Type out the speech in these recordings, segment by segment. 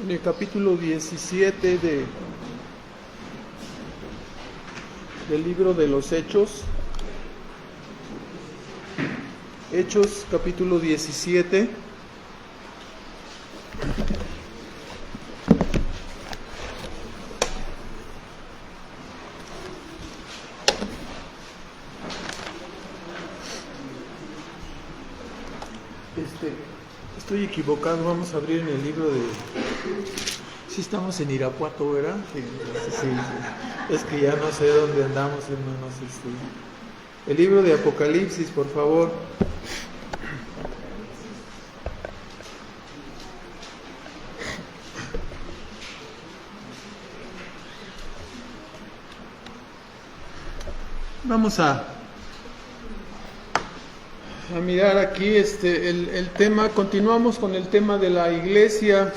en el capítulo 17 del libro de los Hechos. Hechos, capítulo 17. Estoy equivocado, vamos a abrir en el libro de... Sí, estamos en Irapuato, ¿verdad? Sí. Es que ya no sé dónde andamos, hermanos. El libro de Apocalipsis, por favor. Vamos a mirar aquí el tema. Continuamos con el tema de la iglesia.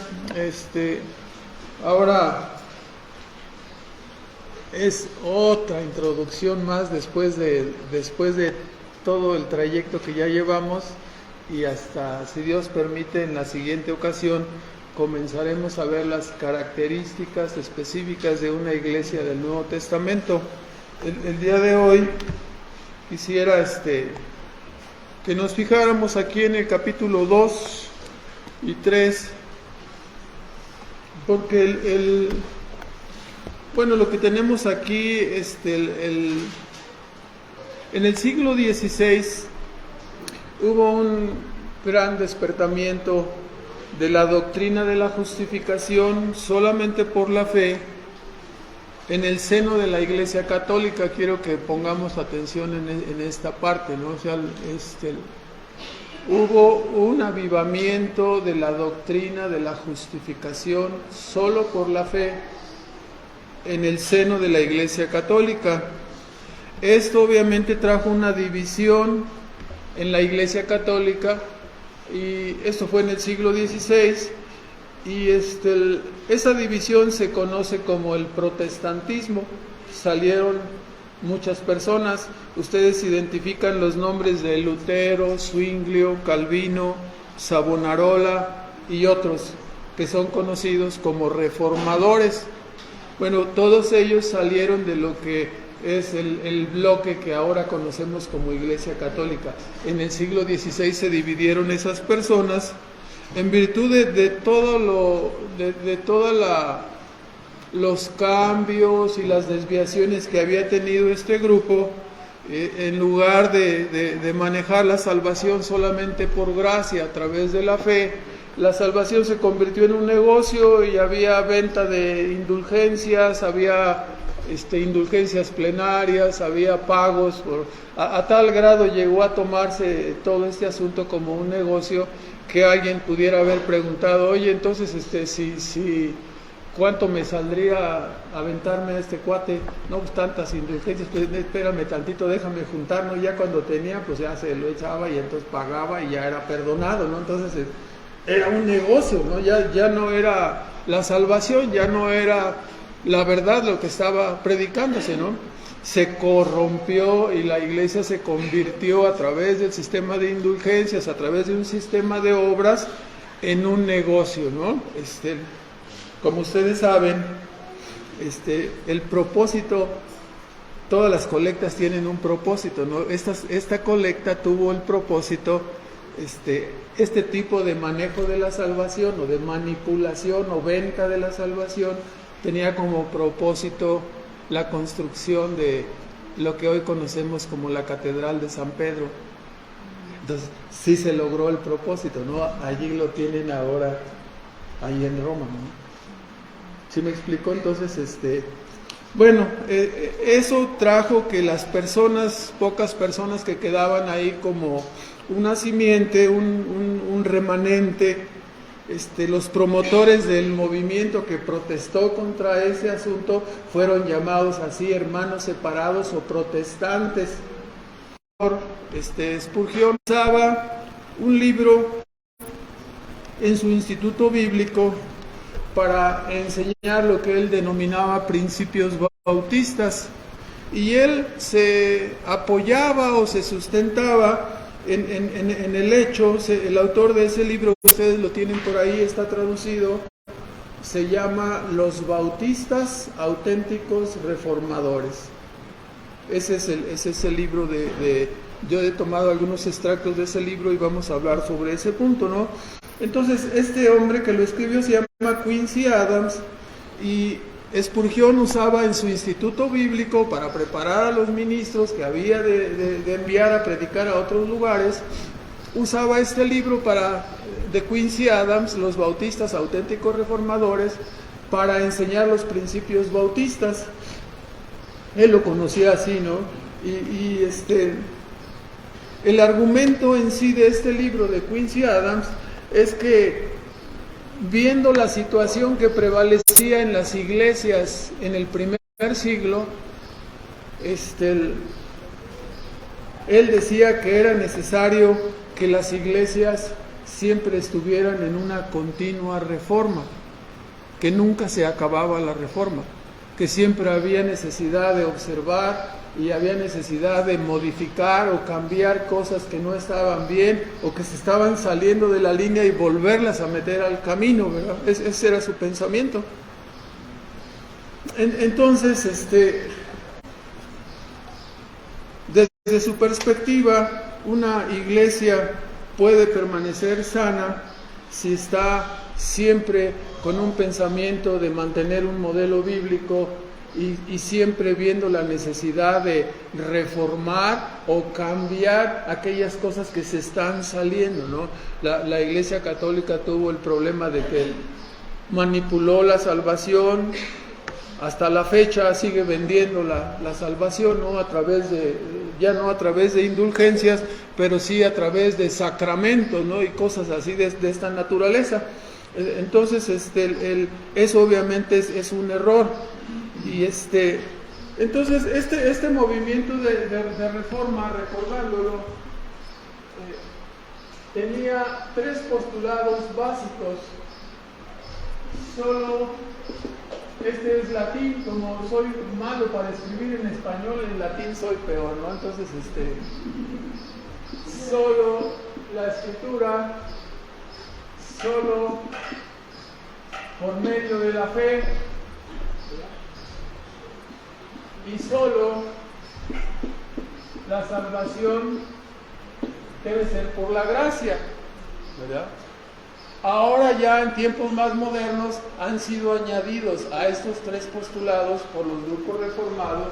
Ahora es otra introducción más después de todo el trayecto que ya llevamos, y hasta, si Dios permite, en la siguiente ocasión comenzaremos a ver las características específicas de una iglesia del Nuevo Testamento. El día de hoy quisiera que nos fijáramos aquí en el capítulo 2 y 3, porque lo que tenemos aquí, en el siglo XVI hubo un gran despertamiento de la doctrina de la justificación solamente por la fe en el seno de la Iglesia Católica. Quiero que pongamos atención en esta parte, ¿no? O sea, hubo un avivamiento de la doctrina de la justificación solo por la fe en el seno de la Iglesia Católica. Esto obviamente trajo una división en la Iglesia Católica, y esto fue en el siglo XVI, y esa división se conoce como el protestantismo. Salieron muchas personas. Ustedes identifican los nombres de Lutero, Zwinglio, Calvino, Savonarola y otros que son conocidos como reformadores. Bueno, todos ellos salieron de lo que es el bloque que ahora conocemos como Iglesia Católica. En el siglo XVI se dividieron esas personas en virtud de todos los cambios y las desviaciones que había tenido este grupo. En lugar de manejar la salvación solamente por gracia a través de la fe, la salvación se convirtió en un negocio, y había venta de indulgencias, había indulgencias plenarias, había pagos, a tal grado llegó a tomarse todo este asunto como un negocio, que alguien pudiera haber preguntado: oye, entonces ¿cuánto me saldría aventarme a este cuate? No, pues tantas indulgencias. Pues espérame tantito, déjame juntar, ¿no? Ya cuando tenía, pues ya se lo echaba y entonces pagaba y ya era perdonado, ¿no? Entonces era un negocio, ¿no? Ya no era la salvación, ya no era la verdad lo que estaba predicándose, ¿no? Se corrompió, y la iglesia se convirtió, a través del sistema de indulgencias, a través de un sistema de obras, en un negocio, ¿no? Como ustedes saben, el propósito, todas las colectas tienen un propósito, ¿no? Esta colecta tuvo el propósito, este tipo de manejo de la salvación, o de manipulación o venta de la salvación, tenía como propósito la construcción de lo que hoy conocemos como la Catedral de San Pedro. Entonces, sí se logró el propósito, ¿no? Allí lo tienen ahora, ahí en Roma, ¿no? ¿Sí me explico? Entonces, eso trajo que las personas, pocas personas que quedaban ahí como una simiente, un remanente, los promotores del movimiento que protestó contra ese asunto fueron llamados así, hermanos separados o protestantes. Spurgeon usaba un libro en su instituto bíblico para enseñar lo que él denominaba principios bautistas, y él se apoyaba o se sustentaba en el hecho. El autor de ese libro, ustedes lo tienen por ahí, está traducido, se llama Los Bautistas Auténticos Reformadores. Ese es el libro yo he tomado algunos extractos de ese libro y vamos a hablar sobre ese punto, ¿no? Entonces, este hombre que lo escribió se llama Quincy Adams, y Spurgeon usaba en su instituto bíblico para preparar a los ministros que había de enviar a predicar a otros lugares. Usaba este libro de Quincy Adams, Los Bautistas Auténticos Reformadores, para enseñar los principios bautistas. Él lo conocía así, ¿no? El argumento en sí de este libro de Quincy Adams es que, viendo la situación que prevalecía en las iglesias en el primer siglo, él decía que era necesario que las iglesias siempre estuvieran en una continua reforma, que nunca se acababa la reforma, que siempre había necesidad de observar y había necesidad de modificar o cambiar cosas que no estaban bien o que se estaban saliendo de la línea y volverlas a meter al camino, ¿verdad? Ese era su pensamiento. Entonces, desde su perspectiva, una iglesia puede permanecer sana si está siempre con un pensamiento de mantener un modelo bíblico y siempre viendo la necesidad de reformar o cambiar aquellas cosas que se están saliendo, ¿no? La Iglesia Católica tuvo el problema de que manipuló la salvación. Hasta la fecha sigue vendiendo la salvación, ¿no? Ya no a través de indulgencias, pero sí a través de sacramentos, ¿no? Y cosas así de esta naturaleza. Entonces, eso obviamente es un error. Y entonces este movimiento de reforma, recordándolo, tenía 3 postulados básicos. Solo este es latín, como soy malo para escribir en español, en latín soy peor, ¿no? Entonces, solo la escritura, solo por medio de la fe, y solo la salvación debe ser por la gracia, ¿verdad? Ahora ya en tiempos más modernos han sido añadidos a estos 3 postulados por los grupos reformados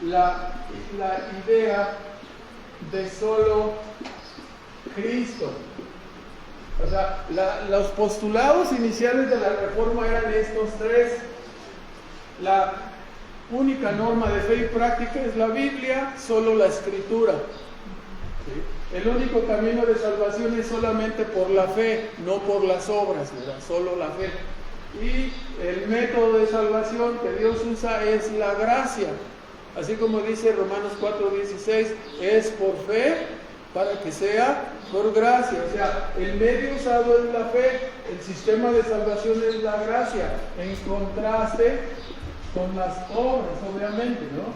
la idea de solo Cristo. O sea, los postulados iniciales de la reforma eran estos 3. La única norma de fe y práctica es la Biblia, solo la Escritura. ¿Sí? El único camino de salvación es solamente por la fe, no por las obras, ¿verdad? Solo la fe. Y el método de salvación que Dios usa es la gracia. Así como dice Romanos 4:16, es por fe para que sea por gracia. O sea, el medio usado es la fe, el sistema de salvación es la gracia, en contraste con las obras, obviamente, ¿no?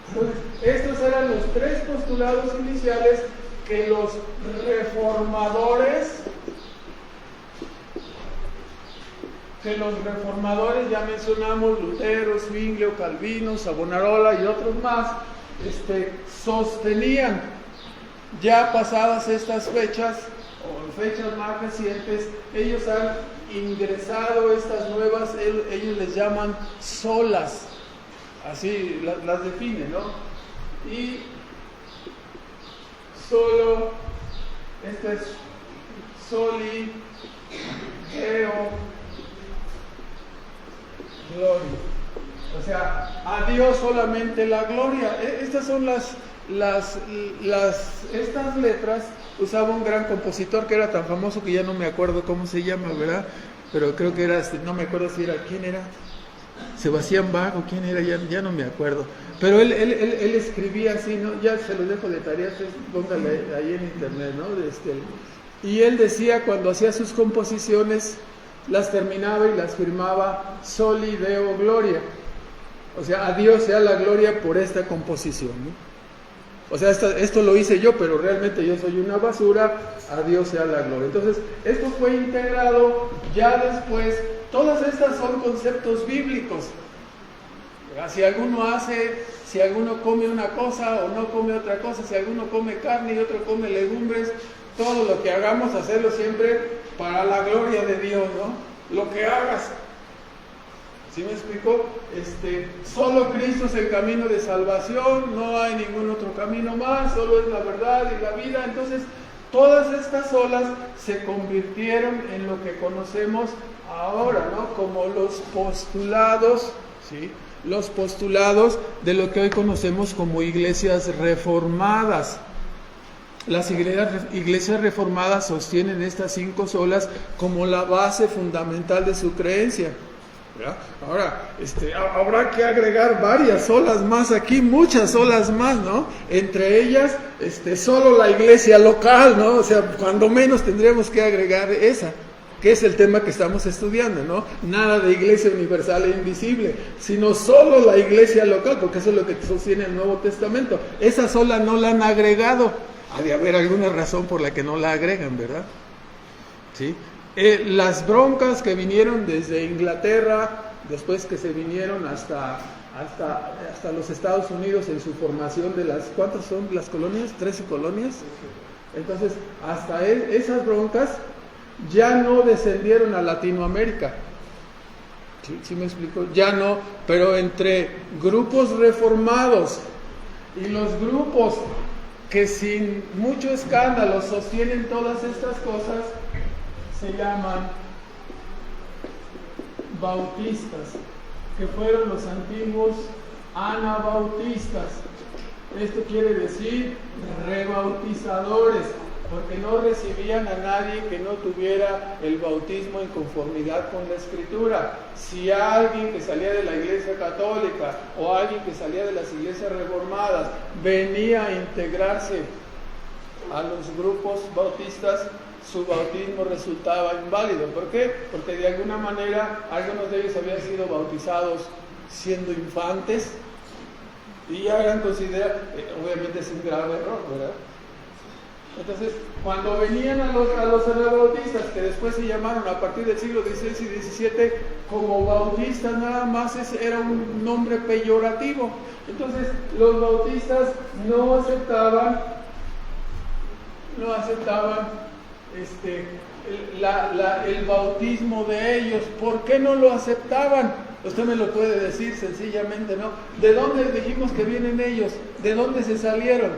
Entonces, estos eran los 3 postulados iniciales que los reformadores, ya mencionamos Lutero, Zwinglio, Calvino, Savonarola y otros más, sostenían. Ya pasadas estas fechas, o fechas más recientes, ellos han ingresado estas nuevas, ellos les llaman solas, así las definen, ¿no? Y solo, este es soli, deo, gloria. O sea, a Dios solamente la gloria. Estas son estas letras usaba un gran compositor que era tan famoso que ya no me acuerdo cómo se llama, ¿verdad? Pero creo que era, no me acuerdo si era, ¿quién era? Sebastián Bach o quién era, ya no me acuerdo. Pero él escribía así, ¿no? Ya se los dejo de tarea, póngale ahí en internet, ¿no? Y él decía, cuando hacía sus composiciones, las terminaba y las firmaba Soli Deo Gloria. O sea, a Dios sea la gloria por esta composición, ¿no? O sea, esto lo hice yo, pero realmente yo soy una basura, a Dios sea la gloria. Entonces, esto fue integrado ya después todas estas son conceptos bíblicos. Si alguno come una cosa o no come otra cosa, si alguno come carne y otro come legumbres, todo lo que hagamos, hacerlo siempre para la gloria de Dios, ¿no? Lo que hagas. ¿Sí me explico? Solo Cristo es el camino de salvación, no hay ningún otro camino más, solo es la verdad y la vida. Entonces, todas estas olas se convirtieron en lo que conocemos ahora, ¿no? Como los postulados, ¿sí? Los postulados de lo que hoy conocemos como iglesias reformadas. Las iglesias reformadas sostienen estas 5 solas como la base fundamental de su creencia. ¿Ya? Ahora, habrá que agregar varias solas más aquí, muchas solas más, ¿no? Entre ellas, solo la iglesia local, ¿no? O sea, cuando menos tendremos que agregar esa, que es el tema que estamos estudiando, ¿no? Nada de iglesia universal e invisible, sino solo la iglesia local, porque eso es lo que sostiene el Nuevo Testamento. Esa sola no la han agregado. Ha de haber alguna razón por la que no la agregan, ¿verdad? ¿Sí? Las broncas que vinieron desde Inglaterra, después que se vinieron hasta los Estados Unidos en su formación de las, ¿cuántas son las colonias? 13 colonias. Entonces, hasta esas broncas ya no descendieron a Latinoamérica. ¿Sí me explico? Ya no, pero entre grupos reformados y los grupos que sin mucho escándalo sostienen todas estas cosas, se llaman bautistas, que fueron los antiguos anabautistas. Esto quiere decir rebautizadores, porque no recibían a nadie que no tuviera el bautismo en conformidad con la Escritura. Si alguien que salía de la Iglesia Católica o alguien que salía de las iglesias reformadas venía a integrarse a los grupos bautistas, su bautismo resultaba inválido. ¿Por qué? Porque de alguna manera algunos de ellos habían sido bautizados siendo infantes y ya eran considerados, obviamente es un grave error, ¿verdad? Entonces, cuando venían a los anabautistas, que después se llamaron a partir del siglo XVI y XVII como bautistas, nada más era un nombre peyorativo. Entonces, los bautistas no aceptaban el bautismo de ellos. ¿Por qué no lo aceptaban? Usted me lo puede decir sencillamente, ¿no? ¿De dónde dijimos que vienen ellos? ¿De dónde se salieron?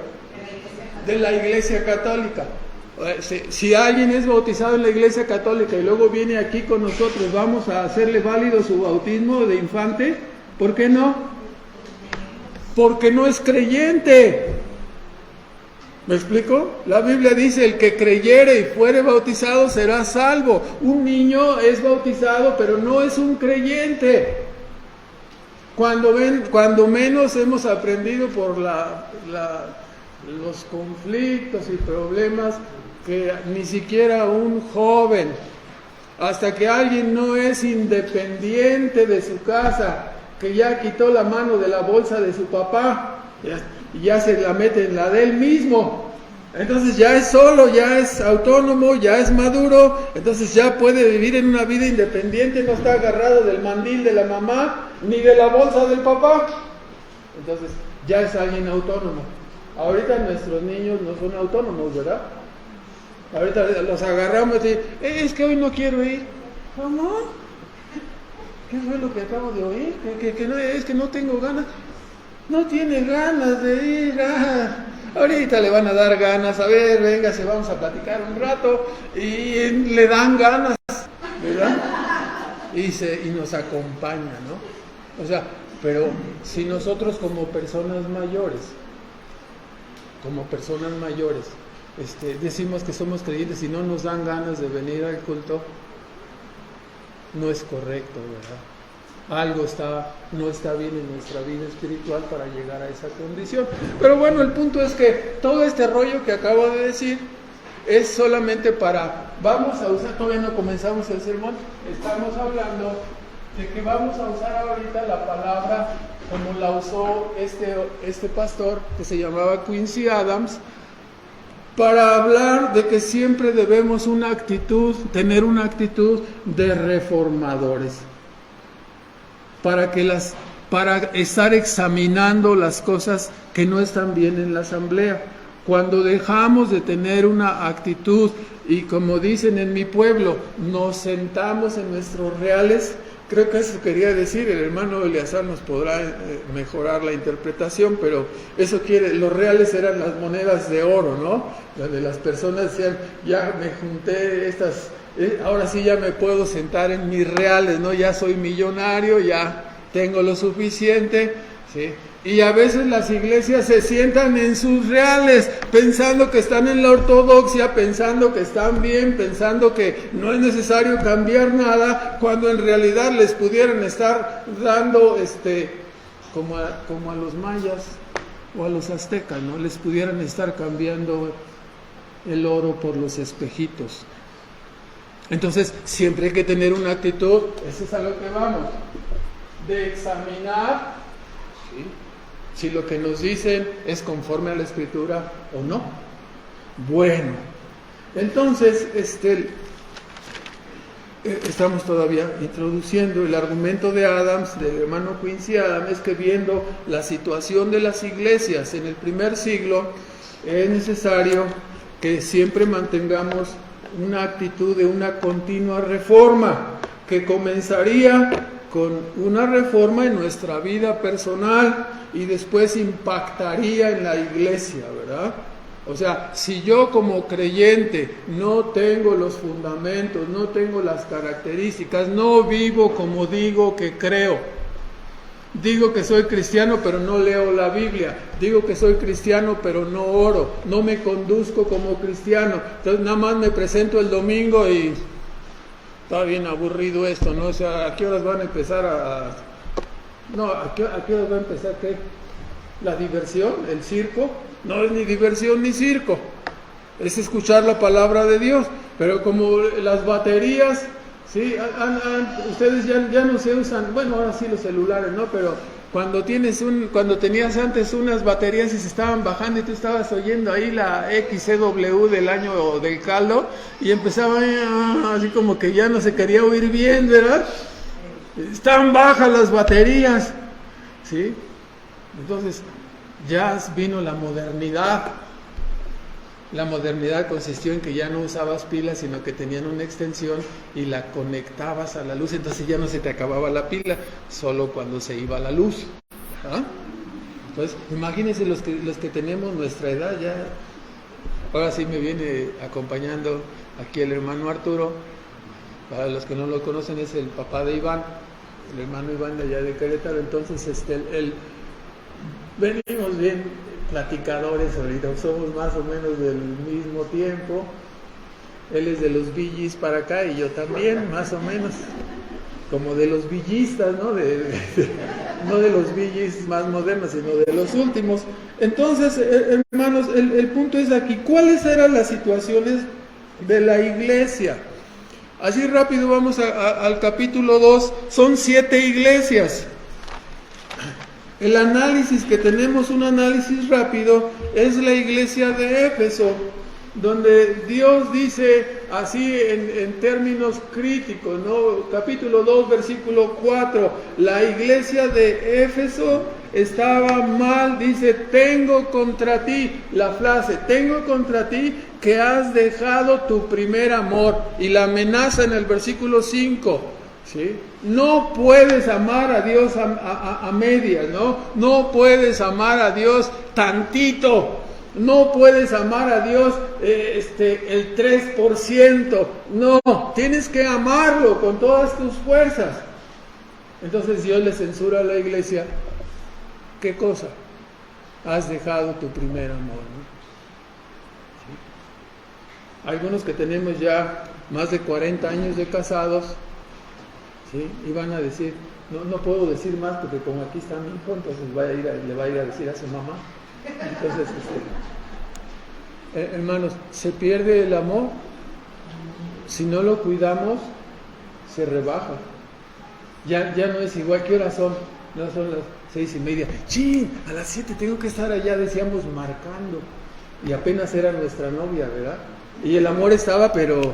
De la Iglesia Católica. Si alguien es bautizado en la Iglesia Católica y luego viene aquí con nosotros, ¿vamos a hacerle válido su bautismo de infante? ¿Por qué no? Porque no es creyente. ¿Me explico? La Biblia dice: el que creyere y fuere bautizado será salvo. Un niño es bautizado, pero no es un creyente. Cuando menos hemos aprendido por los conflictos y problemas, que ni siquiera un joven, hasta que alguien no es independiente de su casa, que ya quitó la mano de la bolsa de su papá y ya se la mete en la de él mismo, entonces ya es solo, ya es autónomo, ya es maduro, entonces ya puede vivir en una vida independiente, no está agarrado del mandil de la mamá ni de la bolsa del papá, entonces ya es alguien autónomo. Ahorita nuestros niños no son autónomos, ¿verdad? Ahorita los agarramos y es que hoy no quiero ir. ¿Cómo? ¿Qué fue lo que acabo de oír? Es que no tengo ganas. No tiene ganas de ir. Ahorita le van a dar ganas. A ver, véngase, vamos a platicar un rato. Y le dan ganas, ¿verdad? Y nos acompaña, ¿no? O sea, pero si nosotros como personas mayores, decimos que somos creyentes y no nos dan ganas de venir al culto, no es correcto, ¿verdad? Algo no está bien en nuestra vida espiritual para llegar a esa condición. Pero bueno, el punto es que todo este rollo que acabo de decir es solamente vamos a usar, todavía no comenzamos el sermón, estamos hablando de que vamos a usar ahorita la palabra como la usó este pastor que se llamaba Quincy Adams, para hablar de que siempre debemos tener una actitud de reformadores, para estar examinando las cosas que no están bien en la asamblea. Cuando dejamos de tener una actitud y, como dicen en mi pueblo, nos sentamos en nuestros reales, creo que eso quería decir, el hermano Eleazar nos podrá mejorar la interpretación, pero eso los reales eran las monedas de oro, ¿no? Donde las personas decían, ya me junté estas, ahora sí ya me puedo sentar en mis reales, ¿no? Ya soy millonario, ya tengo lo suficiente, ¿sí? Y a veces las iglesias se sientan en sus reales, pensando que están en la ortodoxia, pensando que están bien, pensando que no es necesario cambiar nada, cuando en realidad les pudieran estar dando, como a los mayas o a los aztecas, ¿no? Les pudieran estar cambiando el oro por los espejitos. Entonces, siempre hay que tener una actitud, eso es a lo que vamos, de examinar, ¿sí?, si lo que nos dicen es conforme a la Escritura o no. Bueno, entonces estamos todavía introduciendo el argumento de Adams, del hermano Quincy Adams, es que viendo la situación de las iglesias en el primer siglo, es necesario que siempre mantengamos una actitud de una continua reforma, que comenzaría con una reforma en nuestra vida personal y después impactaría en la iglesia, ¿verdad? O sea, si yo como creyente no tengo los fundamentos, no tengo las características, no vivo como digo que creo, digo que soy cristiano pero no leo la Biblia, digo que soy cristiano pero no oro, no me conduzco como cristiano, entonces nada más me presento el domingo y está bien aburrido esto, ¿no? O sea, ¿a qué horas van a empezar ¿a qué horas va a empezar qué? ¿La diversión? ¿El circo? No es ni diversión ni circo, es escuchar la palabra de Dios. Pero como las baterías, ¿sí? Ustedes ya no se usan, bueno, ahora sí los celulares, ¿no? Pero cuando tenías antes unas baterías y se estaban bajando y tú estabas oyendo ahí la XCW del año del caldo y empezaba así como que ya no se quería oír bien, ¿verdad? Están bajas las baterías, ¿sí? Entonces ya vino la modernidad. La modernidad consistió en que ya no usabas pilas, sino que tenían una extensión y la conectabas a la luz, entonces ya no se te acababa la pila, solo cuando se iba la luz. ¿Ah? Entonces, imagínense los que tenemos nuestra edad ya. Ahora sí me viene acompañando aquí el hermano Arturo. Para los que no lo conocen, es el papá de Iván, el hermano Iván de allá de Querétaro. Entonces, venimos bien platicadores ahorita, somos más o menos del mismo tiempo. Él es de los Bee para acá y yo también, más o menos, como de los villistas, ¿no? No de los Bee más modernos, sino de los últimos. Entonces, hermanos, el punto es aquí, ¿cuáles eran las situaciones de la iglesia? Así rápido vamos al capítulo 2, son 7 iglesias. El análisis que tenemos, un análisis rápido, es la iglesia de Éfeso, donde Dios dice así en términos críticos, ¿no? Capítulo 2, versículo 4, la iglesia de Éfeso estaba mal, dice, tengo contra ti, la frase, tengo contra ti que has dejado tu primer amor, y la amenaza en el versículo 5, ¿sí? No puedes amar a Dios a medias, ¿no? No puedes amar a Dios tantito, no puedes amar a Dios el 3%, no, tienes que amarlo con todas tus fuerzas. Entonces Dios le censura a la iglesia, ¿qué cosa? Has dejado tu primer amor, ¿no? ¿Sí? Algunos que tenemos ya más de 40 años de casados, ¿sí? Y van a decir, no puedo decir más porque como aquí está mi hijo, entonces le va a ir a decir a su mamá. Entonces, hermanos, se pierde el amor, si no lo cuidamos, se rebaja. Ya no es igual. ¿Qué horas son? No son las 6:30. ¡Chin! A las 7 tengo que estar allá, decíamos, marcando. y apenas era nuestra novia, ¿verdad? Y el amor estaba, pero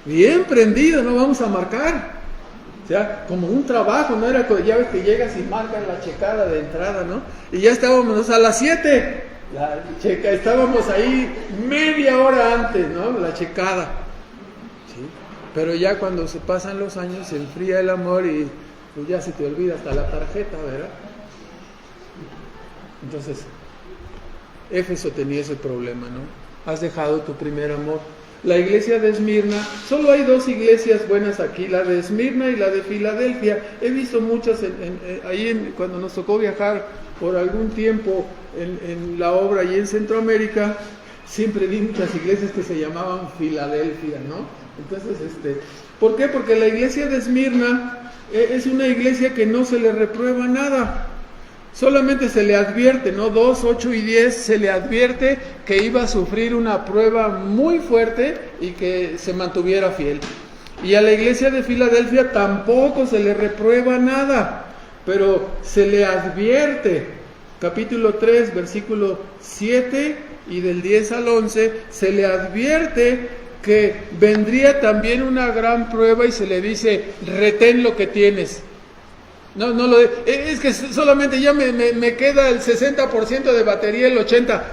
bien prendido, no vamos a marcar. O sea, como un trabajo, no era, ya ves que llegas y marcas la checada de entrada, ¿no? Y ya estábamos a las 7, estábamos ahí media hora antes, ¿no? La checada. ¿Sí? Pero ya cuando se pasan los años se enfría el amor y pues ya se te olvida hasta la tarjeta, ¿verdad? Entonces, Éfeso tenía ese problema, ¿no? Has dejado tu primer amor. La iglesia de Esmirna, solo hay 2 iglesias buenas aquí, la de Esmirna y la de Filadelfia. He visto muchas cuando nos tocó viajar por algún tiempo en la obra allí en Centroamérica, siempre vi muchas iglesias que se llamaban Filadelfia, ¿no? Entonces, ¿por qué? Porque la iglesia de Esmirna es una iglesia que no se le reprueba nada. Solamente se le advierte, ¿no? 2, 8 y 10 se le advierte que iba a sufrir una prueba muy fuerte y que se mantuviera fiel. Y a la iglesia de Filadelfia tampoco se le reprueba nada, pero se le advierte. Capítulo 3, versículo 7 y del 10 al 11, se le advierte que vendría también una gran prueba y se le dice, retén lo que tienes. Es que solamente ya me queda el 60% de batería, el 80%,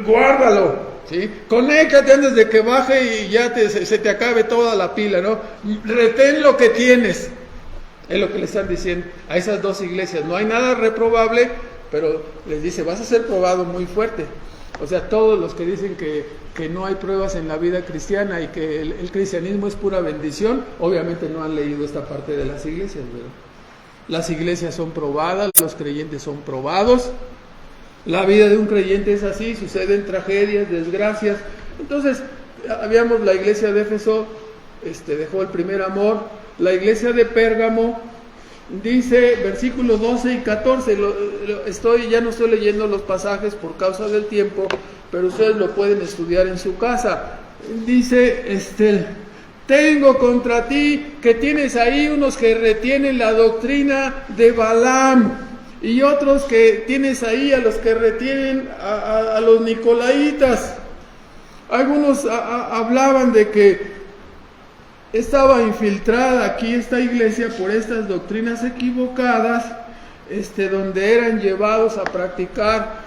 guárdalo, ¿sí? Conéctate antes de que baje y ya se te acabe toda la pila, ¿no? Retén lo que tienes, es lo que le están diciendo a esas 2 iglesias. No hay nada reprobable, pero les dice, vas a ser probado muy fuerte. O sea, todos los que dicen que no hay pruebas en la vida cristiana y que el cristianismo es pura bendición, obviamente no han leído esta parte de las iglesias, ¿verdad? Las iglesias son probadas, los creyentes son probados. La vida de un creyente es así, suceden tragedias, desgracias. Entonces, habíamos la iglesia de Éfeso, dejó el primer amor. La iglesia de Pérgamo, dice versículos 12 y 14, ya no estoy leyendo los pasajes por causa del tiempo, pero ustedes lo pueden estudiar en su casa. Dice, tengo contra ti que tienes ahí unos que retienen la doctrina de Balaam y otros que tienes ahí a los que retienen a los nicolaitas. Algunos hablaban de que estaba infiltrada aquí esta iglesia por estas doctrinas equivocadas, donde eran llevados a practicar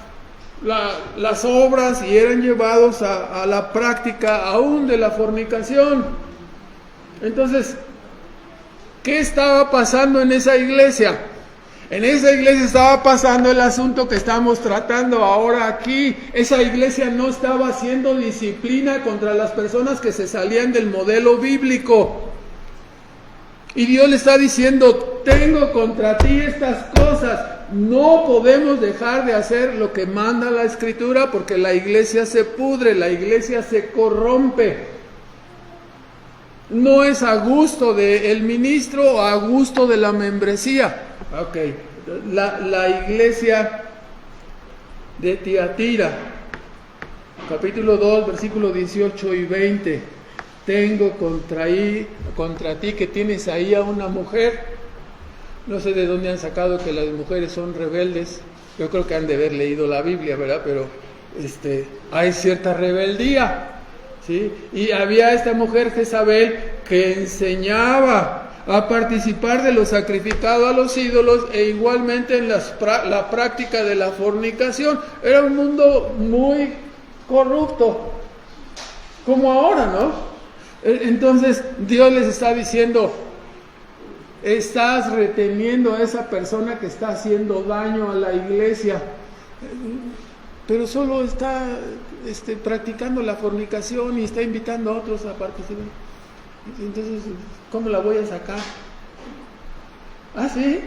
las obras y eran llevados a la práctica aún de la fornicación. Entonces, ¿qué estaba pasando en esa iglesia? En esa iglesia estaba pasando el asunto que estamos tratando ahora aquí. Esa iglesia no estaba haciendo disciplina contra las personas que se salían del modelo bíblico. Y Dios le está diciendo, tengo contra ti estas cosas. No podemos dejar de hacer lo que manda la Escritura porque la iglesia se pudre, la iglesia se corrompe. No es a gusto del ministro o a gusto de la membresía. Ok, la iglesia de Tiatira, capítulo 2, versículos 18 y 20. Tengo contra ti que tienes ahí a una mujer. No sé de dónde han sacado que las mujeres son rebeldes. Yo creo que han de haber leído la Biblia, ¿verdad? Pero hay cierta rebeldía. ¿Sí? Y había esta mujer Jezabel que enseñaba a participar de lo sacrificado a los ídolos e igualmente en la práctica de la fornicación. Era un mundo muy corrupto, como ahora, ¿no? Entonces Dios les está diciendo, estás reteniendo a esa persona que está haciendo daño a la iglesia, pero solo está practicando la fornicación y está invitando a otros a participar. Entonces, ¿cómo la voy a sacar? ¿Ah, sí?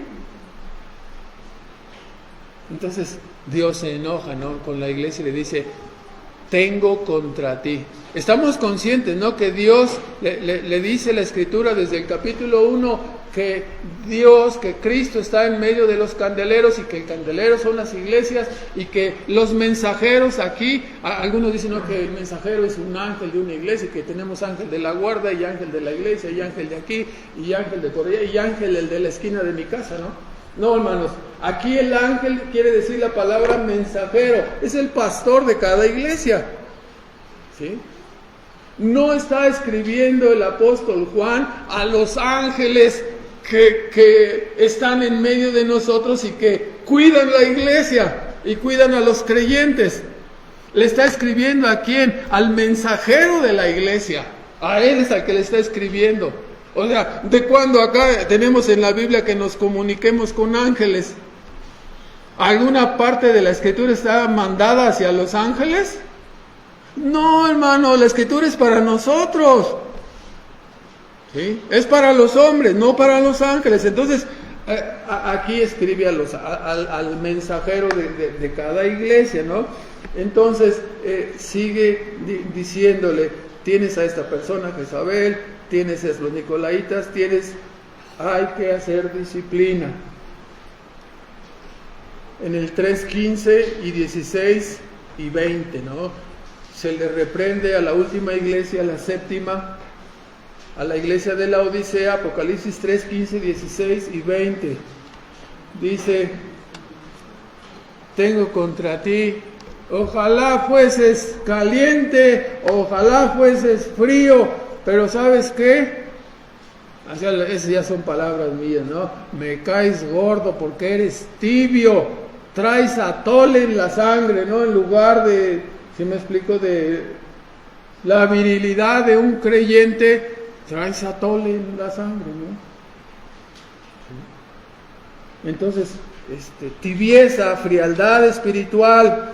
Entonces Dios se enoja, ¿no?, con la iglesia y le dice, tengo contra ti. Estamos conscientes, ¿no?, que Dios le dice la Escritura desde el capítulo 1 que Dios, que Cristo está en medio de los candeleros y que el candelero son las iglesias y que los mensajeros aquí, algunos dicen, ¿no?, que el mensajero es un ángel de una iglesia y que tenemos ángel de la guarda y ángel de la iglesia y ángel de aquí y ángel de Corea y ángel el de la esquina de mi casa, ¿no? No, hermanos, aquí el ángel quiere decir la palabra mensajero, es el pastor de cada iglesia, ¿sí? No está escribiendo el apóstol Juan a los ángeles que están en medio de nosotros y que cuidan la iglesia y cuidan a los creyentes. Le está escribiendo ¿a quién? Al mensajero de la iglesia. A él es al que le está escribiendo. O sea, ¿de cuándo acá tenemos en la Biblia que nos comuniquemos con ángeles? ¿Alguna parte de la escritura está mandada hacia los ángeles? No, hermano, la escritura es para nosotros. ¿Sí? Es para los hombres, no para los ángeles. Entonces, aquí escribe al mensajero de cada iglesia, ¿no? Entonces, sigue diciéndole, tienes a esta persona, Jezabel, tienes a los nicolaitas, hay que hacer disciplina. En el 3:15 y 16 y 20, ¿no? Se le reprende a la última iglesia, la séptima, a la iglesia de la Odisea, Apocalipsis 3:15, 16 y 20. Dice, tengo contra ti, ojalá fueses caliente, ojalá fueses frío, pero ¿sabes qué? O sea, esas ya son palabras mías, ¿no? Me caes gordo porque eres tibio, traes atole en la sangre, ¿no? En lugar de, si me explico, de la virilidad de un creyente, traes atole en la sangre, ¿no? Entonces, tibieza, frialdad espiritual.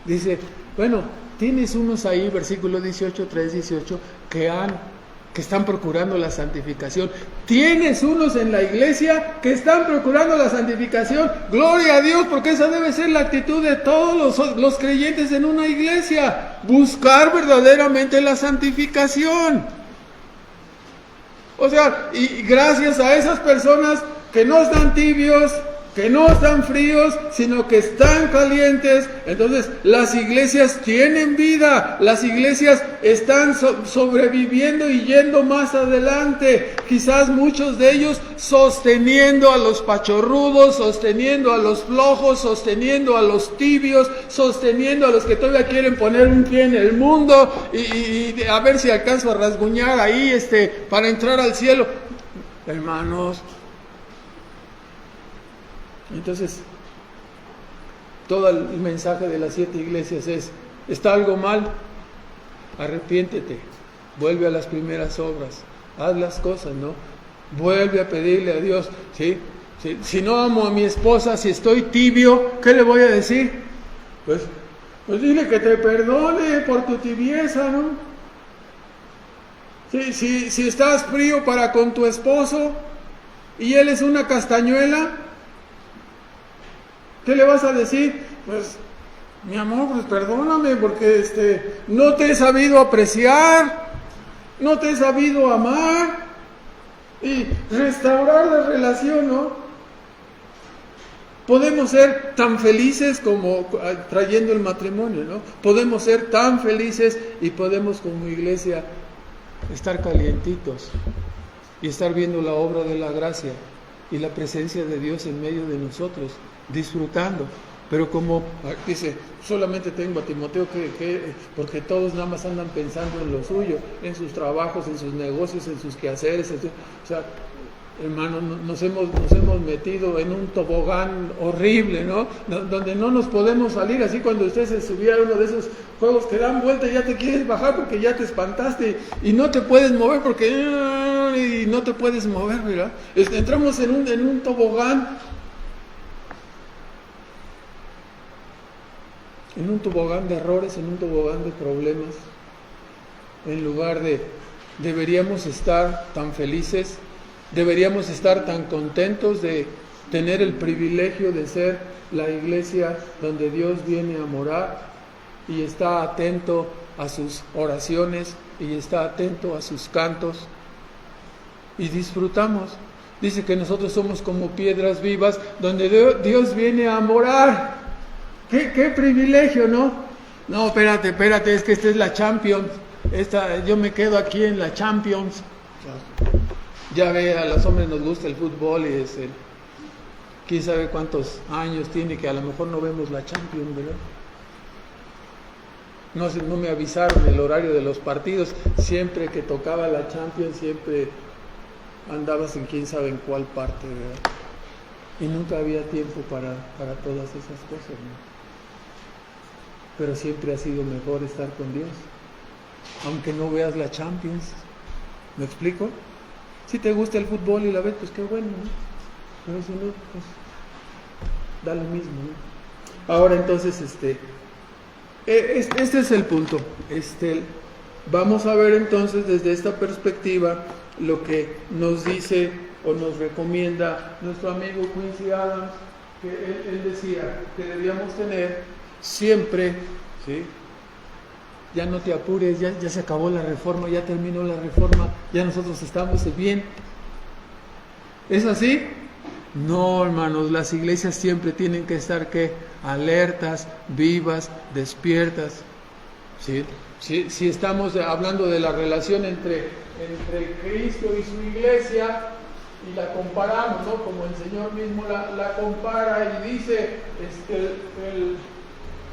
Dice, bueno, tienes unos ahí, versículo 18, 3:18, que están procurando la santificación. Tienes unos en la iglesia que están procurando la santificación. Gloria a Dios, porque esa debe ser la actitud de todos los creyentes en una iglesia. Buscar verdaderamente la santificación. O sea, y gracias a esas personas que no están tibios, que no están fríos, sino que están calientes, entonces las iglesias tienen vida, las iglesias están sobreviviendo y yendo más adelante, quizás muchos de ellos sosteniendo a los pachorrudos, sosteniendo a los flojos, sosteniendo a los tibios, sosteniendo a los que todavía quieren poner un pie en el mundo y a ver si alcanzo a rasguñar ahí para entrar al cielo. Hermanos, entonces, todo el mensaje de las 7 iglesias ¿está algo mal? Arrepiéntete, vuelve a las primeras obras, haz las cosas, ¿no? Vuelve a pedirle a Dios, ¿sí? Si no amo a mi esposa, si estoy tibio, ¿qué le voy a decir? Pues dile que te perdone por tu tibieza, ¿no? Si estás frío para con tu esposo y él es una castañuela, ¿qué le vas a decir? Pues, mi amor, pues perdóname porque no te he sabido apreciar, no te he sabido amar y restaurar la relación, ¿no? Podemos ser tan felices como trayendo el matrimonio, ¿no? Podemos ser tan felices y podemos como iglesia estar calientitos y estar viendo la obra de la gracia y la presencia de Dios en medio de nosotros, disfrutando. Pero como dice, solamente tengo a Timoteo porque todos nada más andan pensando en lo suyo, en sus trabajos, en sus negocios, en sus quehaceres, o sea, hermanos, nos hemos metido en un tobogán horrible, ¿no? Donde no nos podemos salir, así cuando usted se subía a uno de esos juegos que dan vuelta y ya te quieres bajar porque ya te espantaste y no te puedes mover porque y no te puedes mover, ¿verdad? Entramos en un tobogán, de errores, en un tobogán de problemas, en lugar de deberíamos estar tan felices, deberíamos estar tan contentos de tener el privilegio de ser la iglesia donde Dios viene a morar y está atento a sus oraciones y está atento a sus cantos y disfrutamos. Dice que nosotros somos como piedras vivas donde Dios viene a morar. ¡Qué privilegio!, ¿no? No, espérate, es que esta es la Champions. Yo me quedo aquí en la Champions. Ya ve, a los hombres nos gusta el fútbol y quién sabe cuántos años tiene que a lo mejor no vemos la Champions, ¿verdad? No me avisaron el horario de los partidos. Siempre que tocaba la Champions, siempre andabas en quién sabe en cuál parte, ¿verdad? Y nunca había tiempo para todas esas cosas, ¿no? Pero siempre ha sido mejor estar con Dios, aunque no veas la Champions. ¿Me explico? Si te gusta el fútbol y la ves, pues qué bueno, ¿no? Pero si no, pues da lo mismo, ¿no? Ahora entonces, este es el punto. Vamos a ver entonces desde esta perspectiva lo que nos dice o nos recomienda nuestro amigo Quincy Adams, que él decía que debíamos tener siempre, ¿sí? Ya no te apures, ya se acabó la reforma, ya terminó la reforma, ya nosotros estamos bien. ¿Es así? No, hermanos, las iglesias siempre tienen que estar, ¿qué? Alertas, vivas, despiertas. ¿Sí? Si estamos hablando de la relación entre Cristo y su iglesia y la comparamos, ¿no? Como el Señor mismo la compara y dice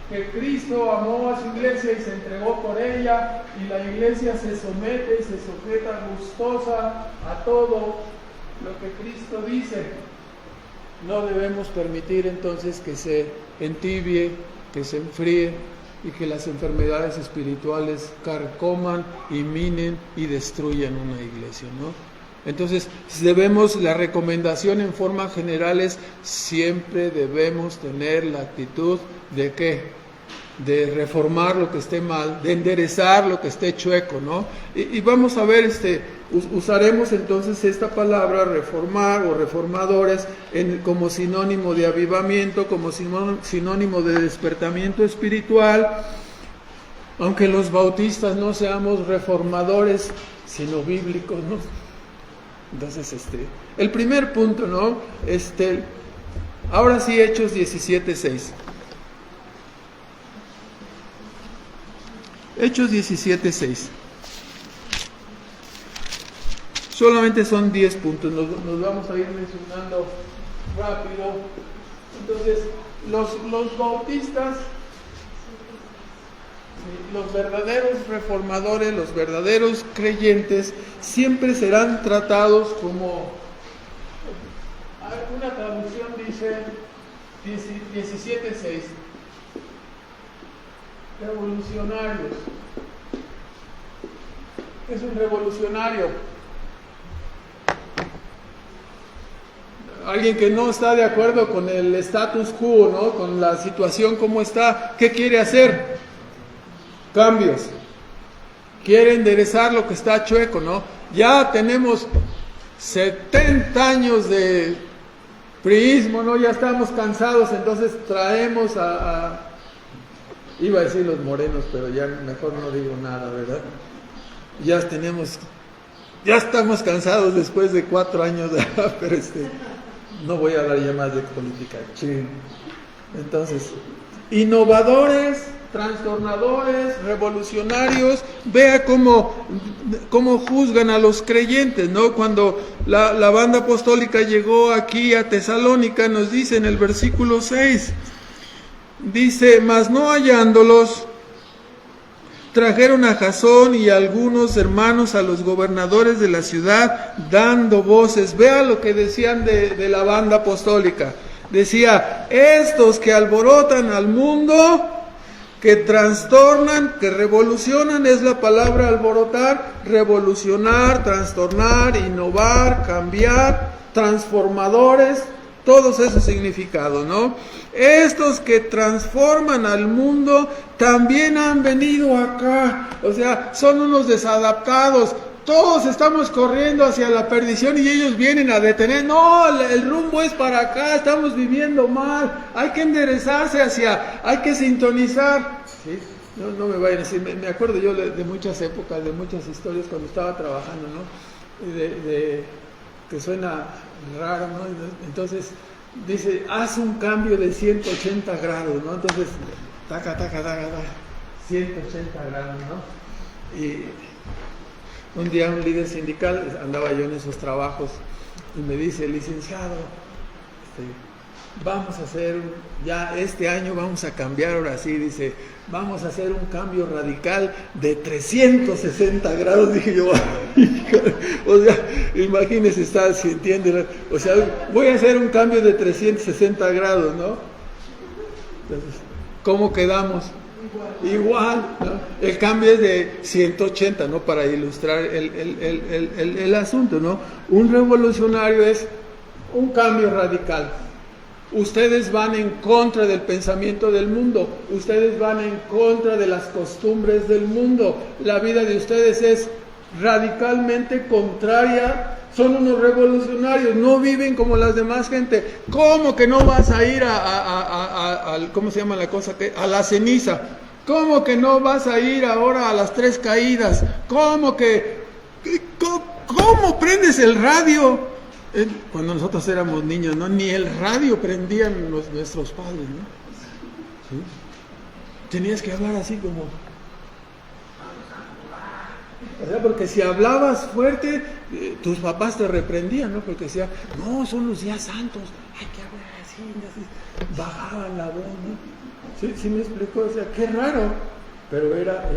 que Cristo amó a su iglesia y se entregó por ella, y la iglesia se somete y se sujeta gustosa a todo lo que Cristo dice. No debemos permitir entonces que se entibie, que se enfríe y que las enfermedades espirituales carcoman y minen y destruyan una iglesia, ¿no? Entonces, la recomendación en forma general es: siempre debemos tener la actitud de ¿qué? De reformar lo que esté mal, de enderezar lo que esté chueco, ¿no? Y vamos a ver, usaremos entonces esta palabra reformar o reformadores como sinónimo de avivamiento, como sinónimo de despertamiento espiritual, aunque los bautistas no seamos reformadores, sino bíblicos, ¿no? Entonces, el primer punto, ¿no? Ahora sí, Hechos 17:6. Hechos 17:6. Solamente son 10 puntos, nos vamos a ir mencionando rápido. Entonces, los bautistas, los verdaderos reformadores, los verdaderos creyentes, siempre serán tratados como, una traducción dice 17:6, revolucionarios. Es un revolucionario. Alguien que no está de acuerdo con el status quo, ¿no? Con la situación como está. ¿Qué quiere hacer? Cambios. Quiere enderezar lo que está chueco, ¿no? Ya tenemos 70 años de priismo, ¿no? Ya estamos cansados, entonces traemos iba a decir los morenos, pero ya mejor no digo nada, ¿verdad? Ya estamos cansados después de 4 años, pero no voy a hablar ya más de política. Entonces, innovadores, trastornadores, revolucionarios. Vea cómo juzgan a los creyentes, ¿no? Cuando la banda apostólica llegó aquí a Tesalónica, nos dice en el versículo 6, dice: mas no hallándolos, trajeron a Jasón y a algunos hermanos a los gobernadores de la ciudad, dando voces. Vea lo que decían de la banda apostólica. Decía: estos que alborotan al mundo, que trastornan, que revolucionan, es la palabra alborotar, revolucionar, trastornar, innovar, cambiar, transformadores, todos esos significados, ¿no? Estos que transforman al mundo también han venido acá, o sea, son unos desadaptados. Todos estamos corriendo hacia la perdición y ellos vienen a detener. No, el rumbo es para acá, estamos viviendo mal, hay que enderezarse hay que sintonizar. ¿Sí? No me vayan a decir, me acuerdo yo de muchas épocas, de muchas historias cuando estaba trabajando, ¿no? Que suena raro, ¿no? Entonces dice: haz un cambio de 180 grados, ¿no? Entonces, taca, 180 grados, ¿no? Y un día un líder sindical, andaba yo en esos trabajos, y me dice: licenciado, vamos a hacer, ya este año vamos a cambiar, ahora sí, dice, vamos a hacer un cambio radical de 360 grados, dije yo, o sea, imagínense, está sintiendo, o sea, voy a hacer un cambio de 360 grados, ¿no? Entonces, ¿cómo quedamos? Igual, ¿no? El cambio es de 180, ¿no? Para ilustrar el asunto, ¿no? Un revolucionario es un cambio radical. Ustedes van en contra del pensamiento del mundo, ustedes van en contra de las costumbres del mundo, la vida de ustedes es radicalmente contraria, son unos revolucionarios, no viven como las demás gente. ¿Cómo que no vas a ir a ¿cómo se llama la cosa? A la ceniza? ¿Cómo que no vas a ir ahora a las 3 caídas? ¿Cómo prendes el radio? Cuando nosotros éramos niños, ¿no? Ni el radio prendían nuestros padres, ¿no? ¿Sí? Tenías que hablar así como... O sea, porque si hablabas fuerte, tus papás te reprendían, ¿no? Porque decían, no, son los días santos, hay que hablar así, bajaban la voz, ¿no? ¿Sí me explicó? O sea, qué raro, pero era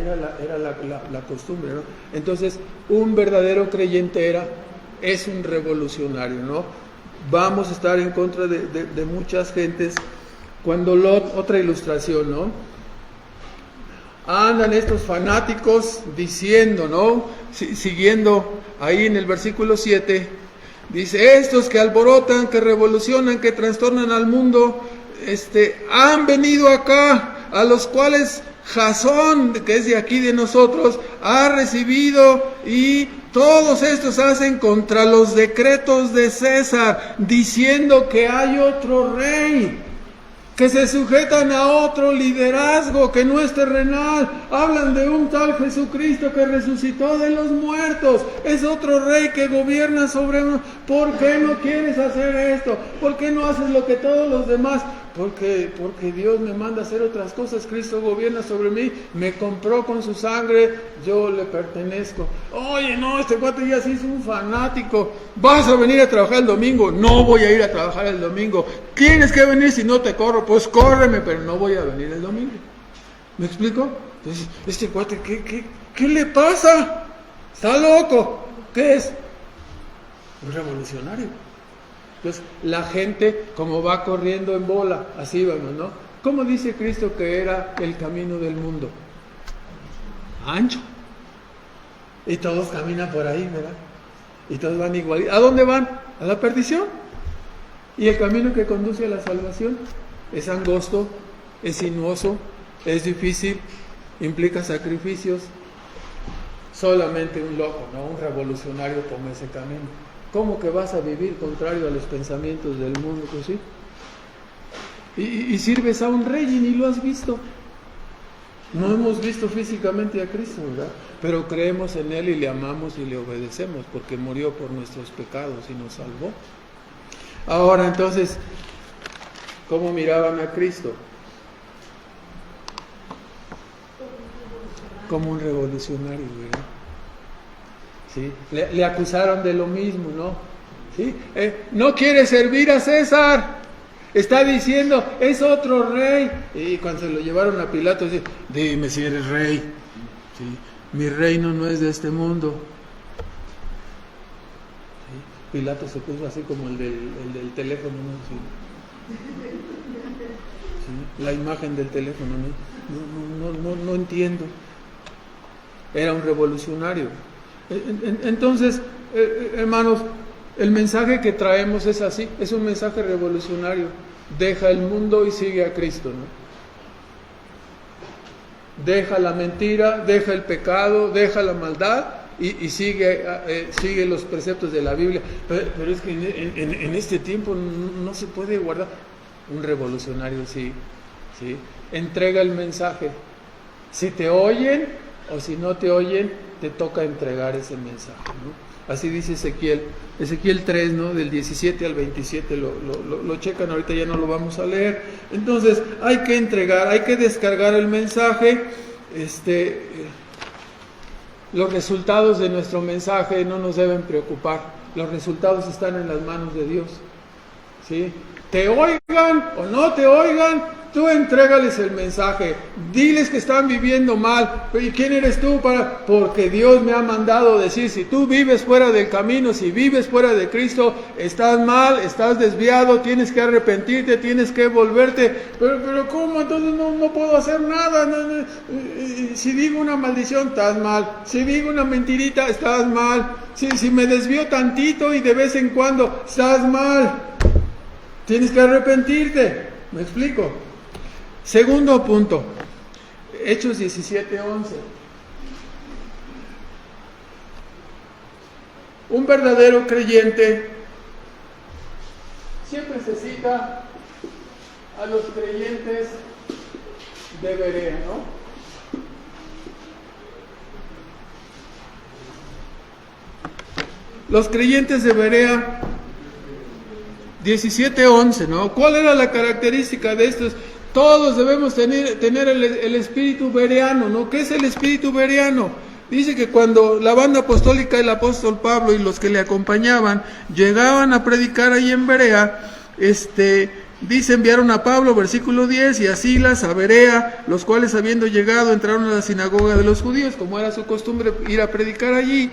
la costumbre, ¿no? Entonces, un verdadero creyente es un revolucionario, ¿no? Vamos a estar en contra de muchas gentes. Cuando Lot, otra ilustración, ¿no? Andan estos fanáticos diciendo, ¿no? Siguiendo ahí en el versículo 7, dice, estos que alborotan, que revolucionan, que trastornan al mundo, han venido acá, a los cuales Jasón, que es de aquí de nosotros, ha recibido, y todos estos hacen contra los decretos de César, diciendo que hay otro rey, que se sujetan a otro liderazgo que no es terrenal. Hablan de un tal Jesucristo que resucitó de los muertos. Es otro rey que gobierna sobre uno. ¿Por qué no quieres hacer esto? ¿Por qué no haces lo que todos los demás? Porque Dios me manda a hacer otras cosas. Cristo gobierna sobre mí, me compró con su sangre, yo le pertenezco. Oye, no, este cuate ya se hizo un fanático. ¿Vas a venir a trabajar el domingo? No voy a ir a trabajar el domingo. Tienes que venir, si no te corro. Pues córreme, pero no voy a venir el domingo. ¿Me explico? Entonces, este cuate, ¿qué le pasa? ¿Está loco? ¿Qué es? Un revolucionario. Entonces, la gente, como va corriendo en bola, así vamos, ¿no? ¿Cómo dice Cristo que era el camino del mundo? Ancho. Y todos caminan por ahí, ¿verdad? Y todos van igual. ¿A dónde van? A la perdición. Y el camino que conduce a la salvación es angosto, es sinuoso, es difícil, implica sacrificios. Solamente un loco, ¿no? Un revolucionario toma ese camino. ¿Cómo que vas a vivir contrario a los pensamientos del mundo? Pues sí. Y sirves a un rey y ni lo has visto. No hemos visto físicamente a Cristo, ¿verdad? Pero creemos en Él y le amamos y le obedecemos porque murió por nuestros pecados y nos salvó. Ahora entonces, ¿cómo miraban a Cristo? Como un revolucionario, ¿verdad? ¿Sí? Le acusaron de lo mismo, ¿no? ¿Sí? No quiere servir a César, está diciendo, es otro rey. Y cuando se lo llevaron a Pilato, dice, dime si eres rey. ¿Sí? Mi reino no es de este mundo. ¿Sí? Pilato se puso así como el del teléfono, ¿no? ¿Sí? ¿Sí? La imagen del teléfono, no entiendo. Era un revolucionario. Entonces, hermanos, el mensaje que traemos es así, es un mensaje revolucionario. Deja el mundo y sigue a Cristo, ¿no? Deja la mentira, deja el pecado, deja la maldad y sigue los preceptos de la Biblia. Pero es que en este tiempo no se puede guardar. Un revolucionario, sí. Entrega el mensaje. Si te oyen o si no te oyen, te toca entregar ese mensaje, ¿no? Así dice Ezequiel 3, ¿no? Del 17 al 27, lo checan, ahorita ya no lo vamos a leer. Entonces, hay que entregar, hay que descargar el mensaje. Los resultados de nuestro mensaje no nos deben preocupar. Los resultados están en las manos de Dios. ¿sí? Te oigan o no te oigan, tú entrégales el mensaje, diles que están viviendo mal. ¿Y quién eres tú para? Porque Dios me ha mandado decir, si tú vives fuera del camino, si vives fuera de Cristo, estás mal, estás desviado, tienes que arrepentirte, tienes que volverte. Pero ¿cómo? Entonces no puedo hacer nada. Si digo una maldición, estás mal. Si digo una mentirita, estás mal. Si me desvío tantito y de vez en cuando, estás mal. Tienes que arrepentirte. ¿Me explico? Segundo punto, Hechos 17:11. Un verdadero creyente siempre se cita a los creyentes de Berea, ¿no? Los creyentes de Berea, 17:11, ¿no? ¿Cuál era la característica de estos? Todos debemos tener el espíritu bereano, ¿no? ¿Qué es el espíritu bereano? Dice que cuando la banda apostólica, el apóstol Pablo y los que le acompañaban llegaban a predicar ahí en Berea, dice, enviaron a Pablo, versículo 10, y a Silas a Berea, los cuales habiendo llegado entraron a la sinagoga de los judíos, como era su costumbre ir a predicar allí,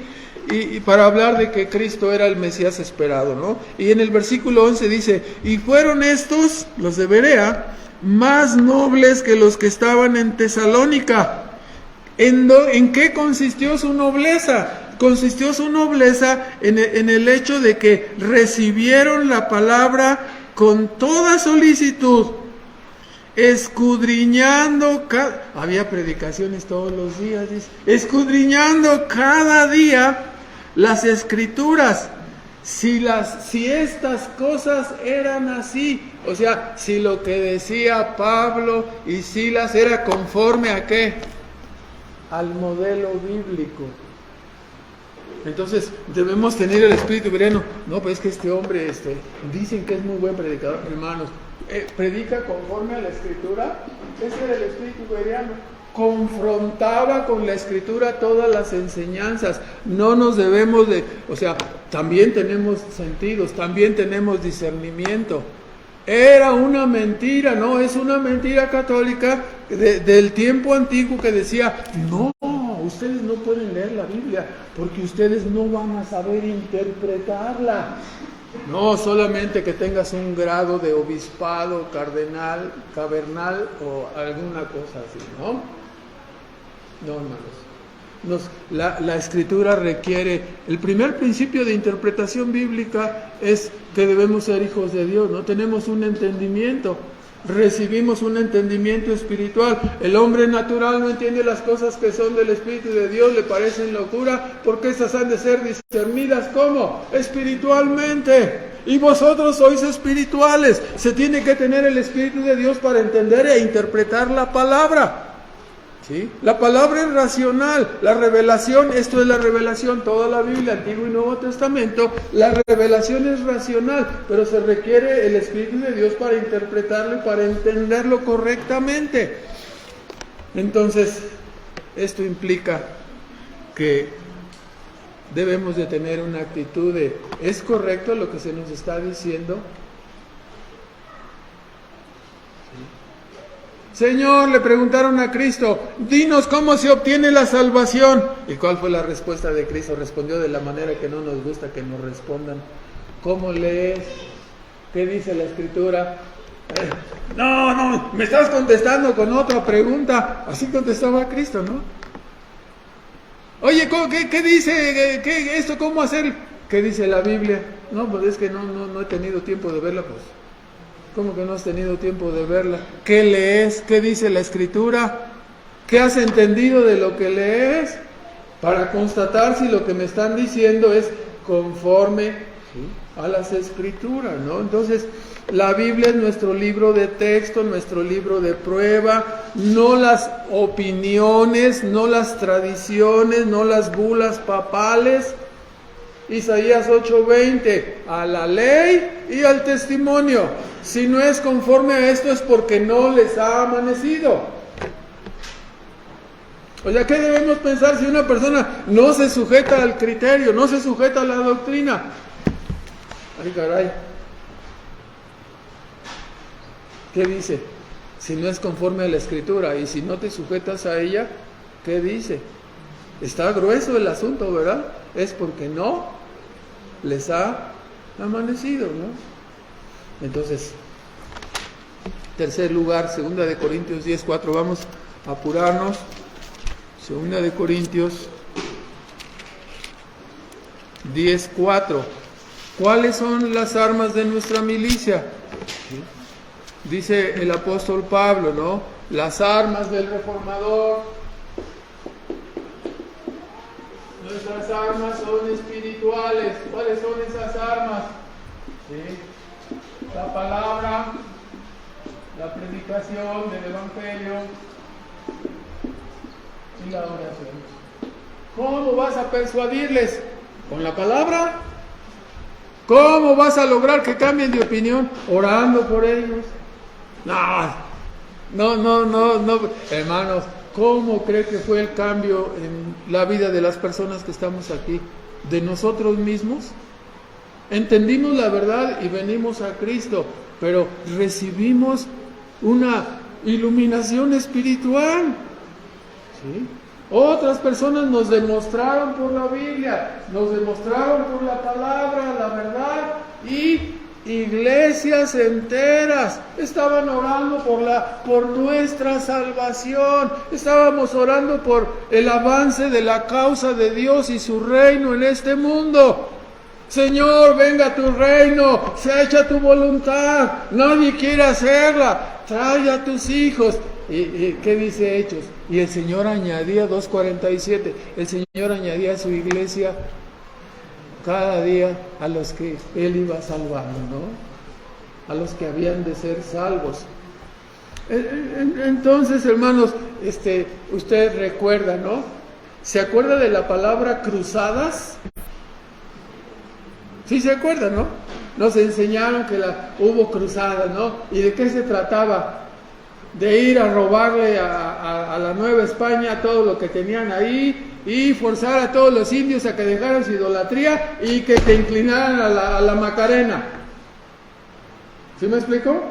y para hablar de que Cristo era el Mesías esperado, ¿no? Y en el versículo 11 dice, y fueron estos, los de Berea, más nobles que los que estaban en Tesalónica. ¿En qué consistió su nobleza? Consistió su nobleza en el hecho de que recibieron la palabra con toda solicitud, escudriñando, había predicaciones todos los días, dice, escudriñando cada día las Escrituras, si estas cosas eran así, o sea, si lo que decía Pablo y Silas era conforme a ¿qué? Al modelo bíblico. Entonces debemos tener el espíritu bereano. No, pues es que este hombre, dicen que es muy buen predicador, hermanos. Predica conforme a la Escritura. Ese era el espíritu bereano. Confrontaba con la Escritura todas las enseñanzas. No nos debemos también tenemos sentidos, también tenemos discernimiento. Era una mentira, ¿no? Es una mentira católica del tiempo antiguo que decía, no, ustedes no pueden leer la Biblia porque ustedes no van a saber interpretarla. No, solamente que tengas un grado de obispado, cardenal, cabernal o alguna cosa así, ¿no? No, hermanos. La Escritura requiere, el primer principio de interpretación bíblica es que debemos ser hijos de Dios, ¿no? Tenemos un entendimiento, recibimos un entendimiento espiritual. El hombre natural no entiende las cosas que son del Espíritu de Dios, le parecen locura, porque estas han de ser discernidas, ¿cómo? Espiritualmente. Y vosotros sois espirituales. Se tiene que tener el Espíritu de Dios para entender e interpretar la palabra. ¿Sí? La palabra es racional, la revelación, esto es la revelación, toda la Biblia, Antiguo y Nuevo Testamento, la revelación es racional, pero se requiere el Espíritu de Dios para interpretarlo y para entenderlo correctamente. Entonces, esto implica que debemos de tener una actitud de, ¿es correcto lo que se nos está diciendo? Señor, le preguntaron a Cristo, dinos cómo se obtiene la salvación. ¿Y cuál fue la respuesta de Cristo? Respondió de la manera que no nos gusta que nos respondan. ¿Cómo lees? ¿Qué dice la Escritura? No, me estás contestando con otra pregunta. Así contestaba Cristo, ¿no? Oye, ¿qué dice? ¿Esto cómo hacer? ¿Qué dice la Biblia? No, pues es que no he tenido tiempo de verla, pues. ¿Cómo que no has tenido tiempo de verla? ¿Qué lees? ¿Qué dice la Escritura? ¿Qué has entendido de lo que lees? Para constatar si lo que me están diciendo es conforme a las Escrituras, ¿no? Entonces, la Biblia es nuestro libro de texto, nuestro libro de prueba, no las opiniones, no las tradiciones, no las bulas papales. Isaías 8:20, a la ley y al testimonio. Si no es conforme a esto es porque no les ha amanecido. O sea, ¿qué debemos pensar si una persona no se sujeta al criterio, no se sujeta a la doctrina? Ay, caray. ¿Qué dice? Si no es conforme a la Escritura y si no te sujetas a ella, ¿qué dice? Está grueso el asunto, ¿verdad? Es porque no les ha amanecido, ¿no? Entonces, tercer lugar, 2 de Corintios 10:4, vamos a apurarnos. 2 de Corintios 10:4. ¿Cuáles son las armas de nuestra milicia? Dice el apóstol Pablo, ¿no? Las armas del reformador. Nuestras armas son espirituales. ¿Cuáles son esas armas? ¿Sí? La palabra, la predicación del Evangelio y la oración. ¿Cómo vas a persuadirles? ¿Con la palabra? ¿Cómo vas a lograr que cambien de opinión? Orando por ellos. No, hermanos, ¿cómo cree que fue el cambio en la vida de las personas que estamos aquí? ¿De nosotros mismos? Entendimos la verdad y venimos a Cristo, pero recibimos una iluminación espiritual. ¿Sí? Otras personas nos demostraron por la Biblia, nos demostraron por la palabra, la verdad, y iglesias enteras estaban orando por nuestra salvación. Estábamos orando por el avance de la causa de Dios y su reino en este mundo. Señor, venga tu reino, se hecha tu voluntad, nadie quiere hacerla, trae a tus hijos. ¿Y qué dice Hechos? Y el Señor añadía, 2:47, el Señor añadía a su iglesia cada día a los que Él iba salvando, ¿no? A los que habían de ser salvos. Entonces, hermanos, usted recuerda, ¿no? ¿Se acuerda de la palabra cruzadas? Sí se acuerda, ¿no? Nos enseñaron que hubo cruzadas, ¿no? ¿Y de qué se trataba? De ir a robarle a la Nueva España todo lo que tenían ahí y forzar a todos los indios a que dejaran su idolatría y que te inclinaran a la Macarena. ¿Sí me explico?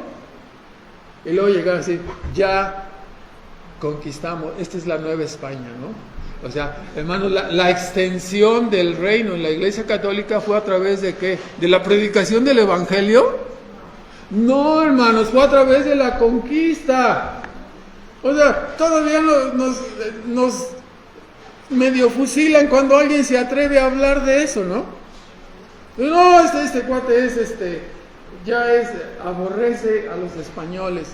Y luego llegaron así, ya conquistamos, esta es la Nueva España, ¿no? O sea, hermanos, la extensión del reino en la Iglesia Católica fue a través de ¿qué? ¿De la predicación del Evangelio? No, hermanos, fue a través de la conquista. O sea, todavía nos medio fusilan cuando alguien se atreve a hablar de eso, ¿no? No, este cuate aborrece a los españoles.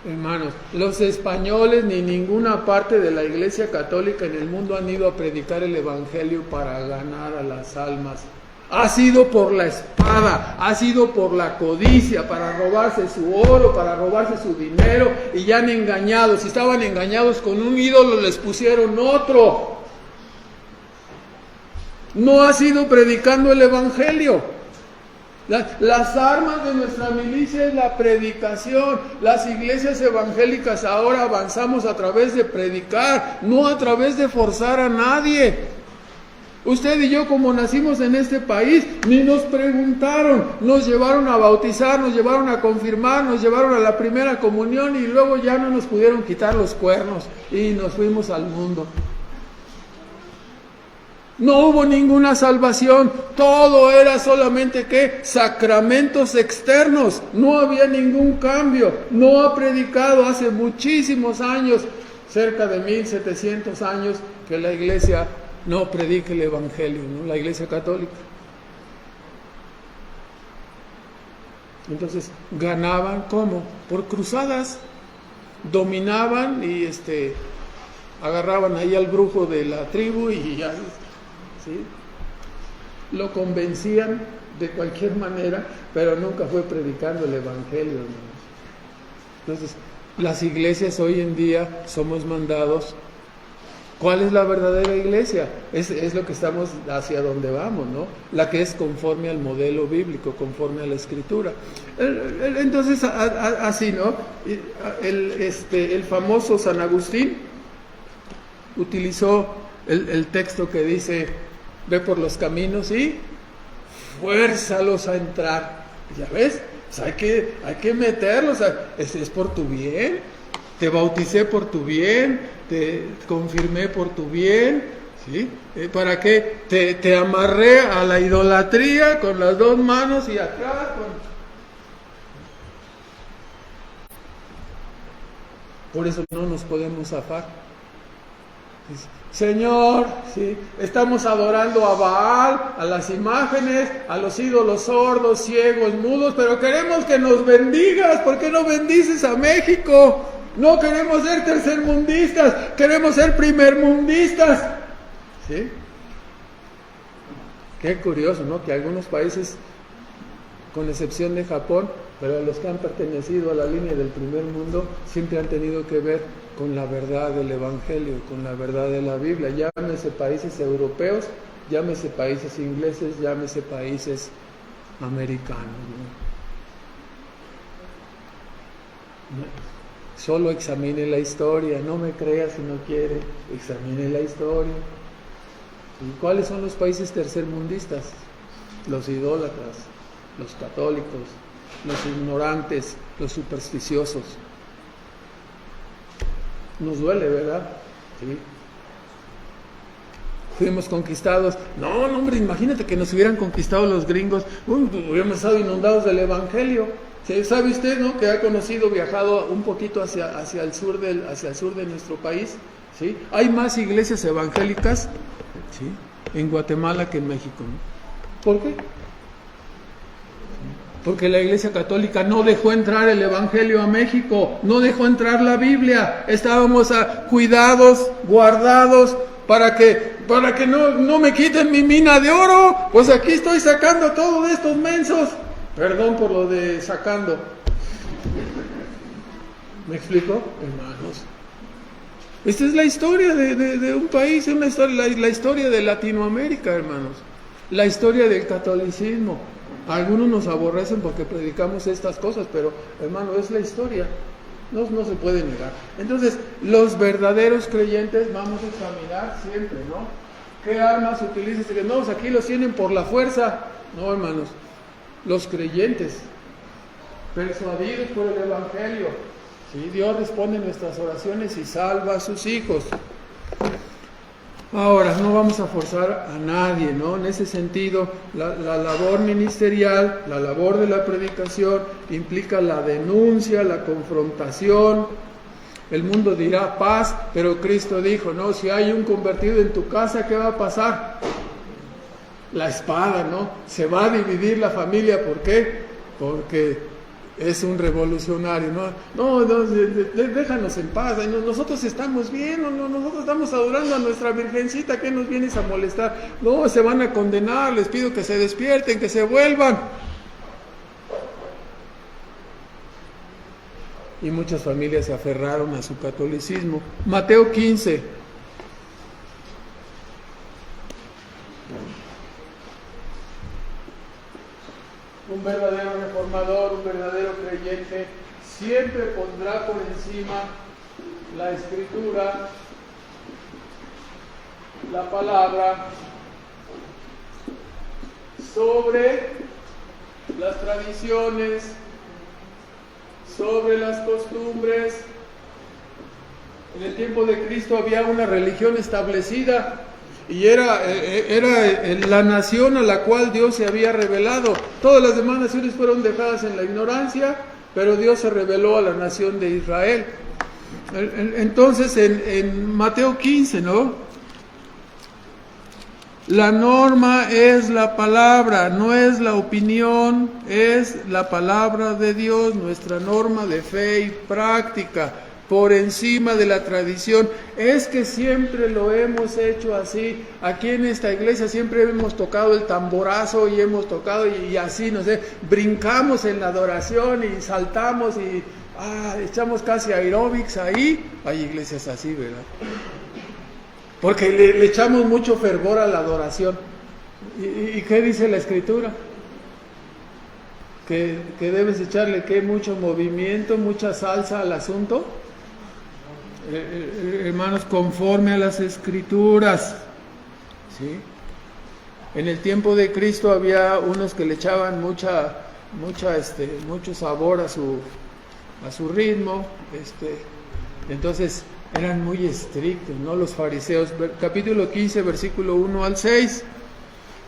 Hermanos, los españoles ni ninguna parte de la Iglesia Católica en el mundo han ido a predicar el Evangelio para ganar a las almas. Ha sido por la espada, ha sido por la codicia, para robarse su oro, para robarse su dinero, y ya han engañado. Si estaban engañados con un ídolo, les pusieron otro. No ha sido predicando el Evangelio. Las armas de nuestra milicia es la predicación. Las iglesias evangélicas ahora avanzamos a través de predicar, no a través de forzar a nadie. Usted y yo, como nacimos en este país, ni nos preguntaron, nos llevaron a bautizar, nos llevaron a confirmar, nos llevaron a la primera comunión y luego ya no nos pudieron quitar los cuernos y nos fuimos al mundo. No hubo ninguna salvación, todo era solamente ¿qué? Sacramentos externos, no había ningún cambio. No ha predicado hace muchísimos años, cerca de 1700 años, que la iglesia no predica el Evangelio, ¿no? La Iglesia Católica. Entonces, ganaban ¿cómo? Por cruzadas. Dominaban y agarraban ahí al brujo de la tribu y ya, ¿sí? Lo convencían de cualquier manera, pero nunca fue predicando el Evangelio, hermanos. Entonces, las iglesias hoy en día somos mandados. ¿Cuál es la verdadera iglesia? Es lo que estamos, hacia donde vamos, ¿no? La que es conforme al modelo bíblico, conforme a la Escritura. Entonces, así, ¿no? El famoso San Agustín utilizó el texto que dice, ve por los caminos y fuérzalos a entrar. ¿Ya ves? Pues hay que meterlo, o sea, es por tu bien. Te bauticé por tu bien, te confirmé por tu bien, ¿sí? ¿Para qué? Te amarré a la idolatría con las dos manos y atrás Por eso no nos podemos zafar. Señor, ¿sí? Estamos adorando a Baal, a las imágenes, a los ídolos sordos, ciegos, mudos, pero queremos que nos bendigas. ¿Por qué no bendices a México? No queremos ser tercermundistas, queremos ser primermundistas. ¿Sí? Qué curioso, ¿no? Que algunos países, con excepción de Japón, pero los que han pertenecido a la línea del primer mundo, siempre han tenido que ver con la verdad del Evangelio, con la verdad de la Biblia. Llámese países europeos, llámese países ingleses, llámese países americanos, ¿no? Solo examine la historia, no me crea si no quiere, examine la historia. ¿Y cuáles son los países tercermundistas? Los idólatras, los católicos, los ignorantes, los supersticiosos. Nos duele, ¿verdad? Sí. Fuimos conquistados. No, hombre, imagínate que nos hubieran conquistado los gringos. Hubiéramos estado inundados del Evangelio. ¿Sí? ¿Sabe usted, no? Que ha conocido, viajado un poquito hacia el sur de nuestro país. ¿Sí? Hay más iglesias evangélicas, ¿sí?, en Guatemala que en México, ¿no? ¿Por qué? Porque la Iglesia Católica no dejó entrar el Evangelio a México, no dejó entrar la Biblia. Estábamos cuidados, guardados, para que no me quiten mi mina de oro. Pues aquí estoy sacando todo de estos mensos. Perdón por lo de sacando. ¿Me explico, hermanos? Esta es la historia de un país, la historia de Latinoamérica, hermanos. La historia del catolicismo. Algunos nos aborrecen porque predicamos estas cosas, pero hermano, es la historia, no se puede negar. Entonces, los verdaderos creyentes vamos a examinar siempre, ¿no? ¿Qué armas utilizas? No, pues aquí los tienen por la fuerza. No, hermanos, los creyentes, persuadidos por el Evangelio, ¿sí? Dios responde nuestras oraciones y salva a sus hijos. Ahora, no vamos a forzar a nadie, ¿no? En ese sentido, la labor ministerial, la labor de la predicación, implica la denuncia, la confrontación. El mundo dirá paz, pero Cristo dijo, no, si hay un convertido en tu casa, ¿qué va a pasar? La espada, ¿no? Se va a dividir la familia, ¿por qué? Porque es un revolucionario, no, déjanos en paz, nosotros estamos bien, nosotros estamos adorando a nuestra Virgencita, ¿qué nos vienes a molestar? No, se van a condenar, les pido que se despierten, que se vuelvan. Y muchas familias se aferraron a su catolicismo. Mateo 15. Un verdadero reformador, un verdadero creyente, siempre pondrá por encima la Escritura, la palabra, sobre las tradiciones, sobre las costumbres. En el tiempo de Cristo había una religión establecida y era la nación a la cual Dios se había revelado. Todas las demás naciones fueron dejadas en la ignorancia, pero Dios se reveló a la nación de Israel. Entonces en Mateo 15, ¿no? La norma es la palabra, no es la opinión, es la palabra de Dios, nuestra norma de fe y práctica, por encima de la tradición. Es que siempre lo hemos hecho así. Aquí en esta iglesia siempre hemos tocado el tamborazo y hemos tocado y así, no sé, brincamos en la adoración y saltamos y echamos casi aeróbics ahí. Hay iglesias así, ¿verdad? Porque le echamos mucho fervor a la adoración. ¿Y qué dice la Escritura? Que debes echarle ¿qué? Mucho movimiento, mucha salsa al asunto. Hermanos, conforme a las Escrituras, ¿sí? En el tiempo de Cristo había unos que le echaban mucho sabor a su ritmo, entonces eran muy estrictos, ¿no? Los fariseos. Capítulo 15, versículo 1 al 6,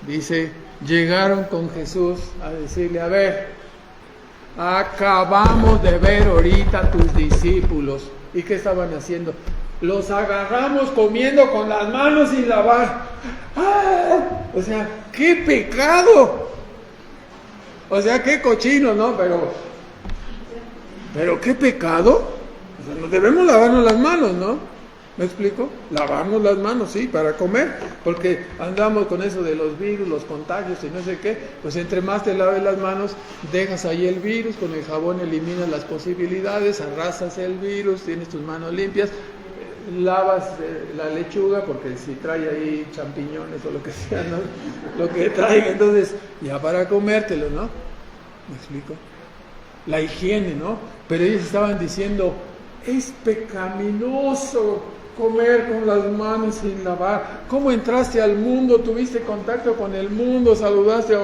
dice, llegaron con Jesús a decirle, a ver, acabamos de ver ahorita tus discípulos. ¿Y qué estaban haciendo? Los agarramos comiendo con las manos sin lavar. ¡Ah! O sea, ¡qué pecado! O sea, qué cochino, ¿no? Pero ¿qué pecado? O sea, nos debemos lavarnos las manos, ¿no? ¿Me explico? Lavarnos las manos, sí, para comer, porque andamos con eso de los virus, los contagios y no sé qué, pues entre más te laves las manos, dejas ahí el virus, con el jabón eliminas las posibilidades, arrasas el virus, tienes tus manos limpias, lavas la lechuga, porque si trae ahí champiñones o lo que sea, ¿no? Lo que traiga, entonces ya para comértelo, ¿no? ¿Me explico? La higiene, ¿no? Pero ellos estaban diciendo, es pecaminoso comer con las manos sin lavar. ¿Cómo entraste al mundo? Tuviste contacto con el mundo, saludaste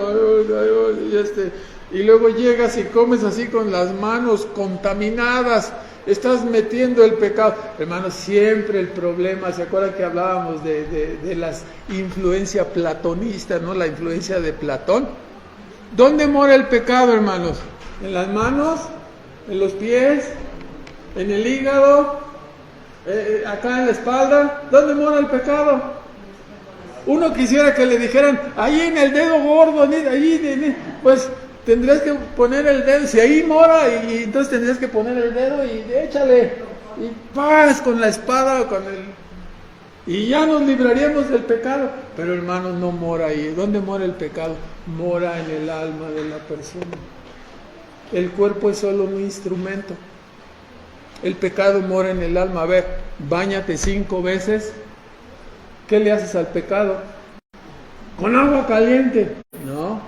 y luego llegas y comes así con las manos contaminadas. Estás metiendo el pecado. Hermanos, siempre el problema, ¿se acuerdan que hablábamos de la influencia platonista, ¿no? La influencia de Platón. ¿Dónde mora el pecado, hermanos? ¿En las manos? ¿En los pies? ¿En el hígado? ¿Acá en la espalda? ¿Dónde mora el pecado? Uno quisiera que le dijeran, ahí en el dedo gordo, pues tendrías que poner el dedo, si ahí mora, y entonces tendrías que poner el dedo y échale, y paz con la espada o con y ya nos libraríamos del pecado. Pero hermanos, no mora ahí. ¿Dónde mora el pecado? Mora en el alma de la persona. El cuerpo es solo un instrumento. El pecado mora en el alma. A ver, báñate 5 veces. ¿Qué le haces al pecado? ¿Con agua caliente? No.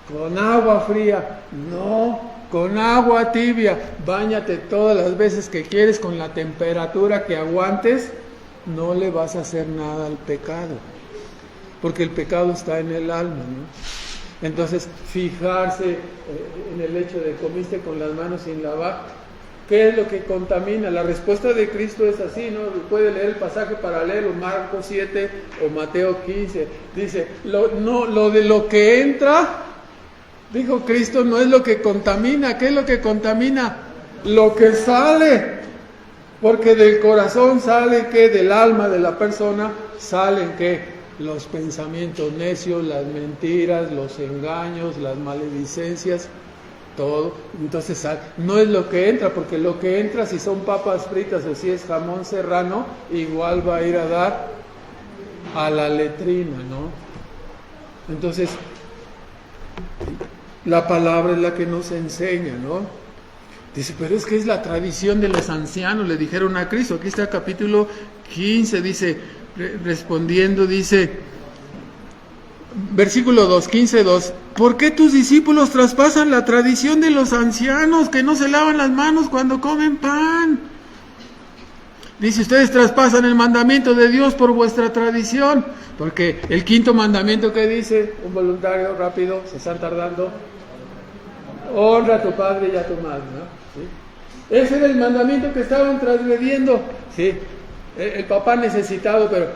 ¿Con agua fría? No. Con agua tibia. Báñate todas las veces que quieres con la temperatura que aguantes. No le vas a hacer nada al pecado. Porque el pecado está en el alma, ¿no? Entonces, fijarse en el hecho de comiste con las manos sin lavar. ¿Qué es lo que contamina? La respuesta de Cristo es así, ¿no? Puede leer el pasaje paralelo, Marcos 7 o Mateo 15. Dice, lo de lo que entra, dijo Cristo, no es lo que contamina. ¿Qué es lo que contamina? Lo que sale. Porque del corazón sale, ¿qué? Del alma de la persona salen, ¿qué? Los pensamientos necios, las mentiras, los engaños, las maledicencias. Todo, entonces no es lo que entra, porque lo que entra, si son papas fritas o si es jamón serrano, igual va a ir a dar a la letrina, ¿no? Entonces, la palabra es la que nos enseña, ¿no? Dice, pero es que es la tradición de los ancianos, le dijeron a Cristo. Aquí está capítulo 15, dice, respondiendo, dice, versículo 2, 15:2, ¿por qué tus discípulos traspasan la tradición de los ancianos que no se lavan las manos cuando comen pan? Dice, ustedes traspasan el mandamiento de Dios por vuestra tradición, porque el 5.º mandamiento que dice, un voluntario rápido, se están tardando, honra a tu padre y a tu madre, ¿no? ¿Sí? Ese era el mandamiento que estaban transgrediendo, ¿sí? El papá necesitado, pero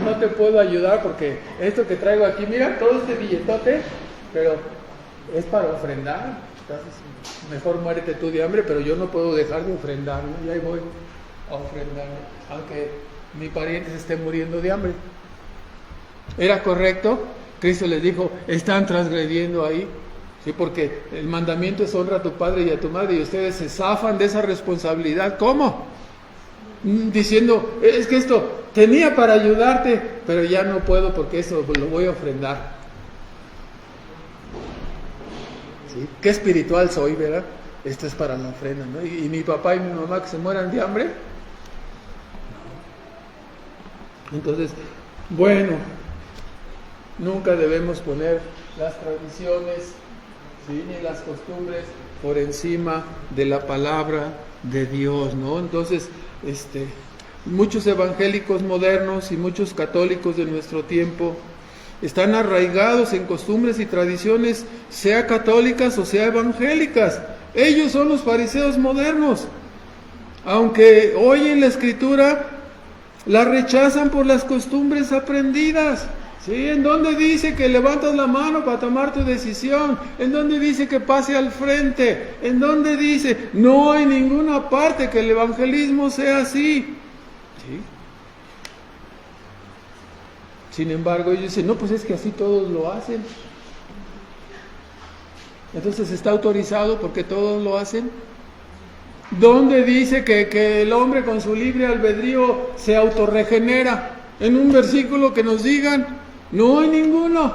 no te puedo ayudar porque esto que traigo aquí, mira, todo este billetote, pero es para ofrendar. Entonces, mejor muérete tú de hambre, pero yo no puedo dejar de ofrendar, ¿no? Y ahí voy a ofrendar, ¿no? Aunque mi pariente se esté muriendo de hambre. ¿Era correcto? Cristo les dijo, están transgrediendo ahí, ¿sí? Porque el mandamiento es honra a tu padre y a tu madre, y ustedes se zafan de esa responsabilidad. ¿Cómo? Diciendo, es que esto tenía para ayudarte, pero ya no puedo porque eso lo voy a ofrendar. ¿Sí? Qué espiritual soy, ¿verdad? Esto es para la ofrenda, ¿no? ¿Y mi papá y mi mamá que se mueran de hambre? No. Entonces, bueno, nunca debemos poner las tradiciones, ¿sí? Ni las costumbres por encima de la palabra de Dios, ¿no? Entonces, muchos evangélicos modernos y muchos católicos de nuestro tiempo están arraigados en costumbres y tradiciones, sea católicas o sea evangélicas. Ellos son los fariseos modernos. Aunque oyen la Escritura, la rechazan por las costumbres aprendidas. ¿Sí? ¿En dónde dice que levantas la mano para tomar tu decisión? ¿En dónde dice que pase al frente? ¿En dónde dice? No hay ninguna parte que el evangelismo sea así. ¿Sí? Sin embargo, ellos dicen, no, pues es que así todos lo hacen. Entonces, ¿está autorizado porque todos lo hacen? ¿Dónde dice que el hombre con su libre albedrío se autorregenera? En un versículo que nos digan, no hay ninguno.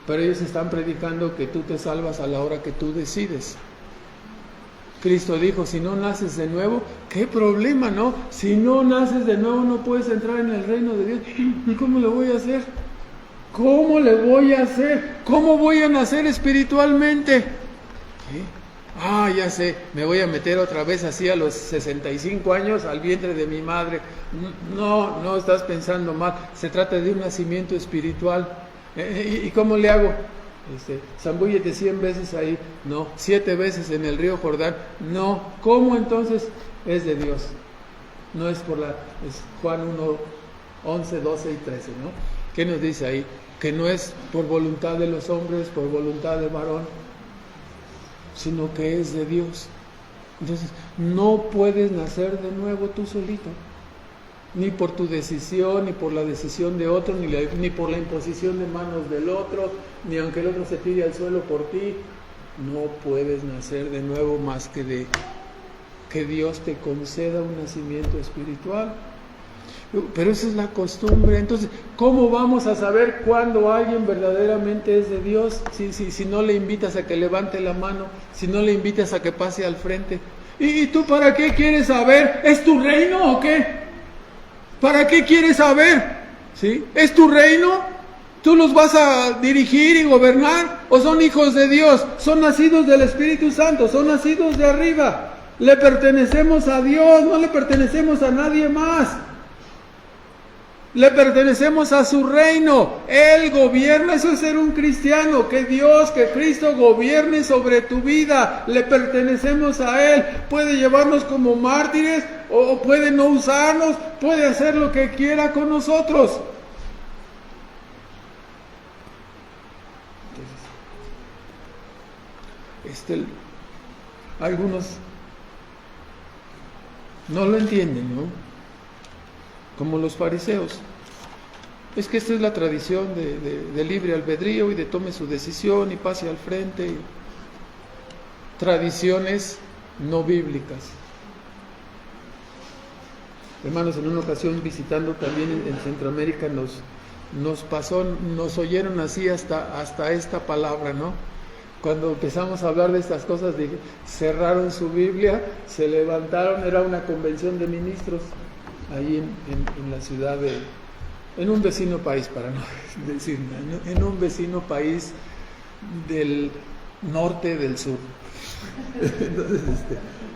Pero ellos están predicando que tú te salvas a la hora que tú decides. Cristo dijo, si no naces de nuevo, ¿qué problema, no? Si no naces de nuevo no puedes entrar en el reino de Dios. ¿Y cómo lo voy a hacer? ¿Cómo le voy a hacer? ¿Cómo voy a nacer espiritualmente? ¿Qué? Ya sé, me voy a meter otra vez así a los 65 años al vientre de mi madre. No estás pensando mal. Se trata de un nacimiento espiritual. ¿Y cómo le hago? Zambúllete 100 veces ahí. No, 7 veces en el río Jordán. No, ¿cómo entonces? Es de Dios. No es por es Juan 1, 11, 12 y 13, ¿no? ¿Qué nos dice ahí? Que no es por voluntad de los hombres, por voluntad del varón, sino que es de Dios. Entonces, no puedes nacer de nuevo tú solito, ni por tu decisión, ni por la decisión de otro, ni por la imposición de manos del otro, ni aunque el otro se tire al suelo por ti. No puedes nacer de nuevo más que de que Dios te conceda un nacimiento espiritual. Pero esa es la costumbre. Entonces, ¿cómo vamos a saber cuándo alguien verdaderamente es de Dios? Si no le invitas a que levante la mano, si no le invitas a que pase al frente. ¿Y tú para qué quieres saber? ¿Es tu reino o qué? ¿Para qué quieres saber? ¿Sí? ¿Es tu reino? ¿Tú los vas a dirigir y gobernar? ¿O son hijos de Dios? ¿Son nacidos del Espíritu Santo? ¿Son nacidos de arriba? Le pertenecemos a Dios, no le pertenecemos a nadie más. Le pertenecemos a su reino. Él gobierna. Eso es ser un cristiano. Que Dios, que Cristo gobierne sobre tu vida. Le pertenecemos a Él. Puede llevarnos como mártires o puede no usarnos. Puede hacer lo que quiera con nosotros. Entonces, algunos no lo entienden, ¿no? Como los fariseos. Es que esta es la tradición de libre albedrío y de tome su decisión y pase al frente. Tradiciones no bíblicas. Hermanos, en una ocasión visitando también en Centroamérica nos oyeron así hasta esta palabra, ¿no? Cuando empezamos a hablar de estas cosas, cerraron su Biblia, se levantaron, era una convención de ministros ahí en la ciudad en un vecino país, para no decir nada, en un vecino país del norte del sur. Entonces,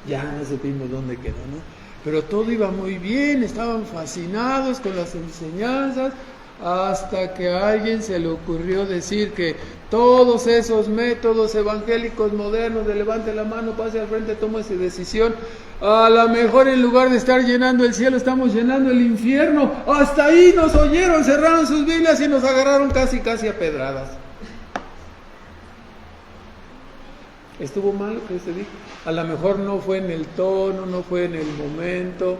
ya no supimos dónde quedó, ¿no? Pero todo iba muy bien, estaban fascinados con las enseñanzas, hasta que a alguien se le ocurrió decir que todos esos métodos evangélicos modernos de levante la mano, pase al frente, tome su decisión, a lo mejor en lugar de estar llenando el cielo, estamos llenando el infierno. Hasta ahí nos oyeron, cerraron sus Biblias y nos agarraron casi a pedradas. ¿Estuvo mal lo que se dijo? A lo mejor no fue en el tono, no fue en el momento,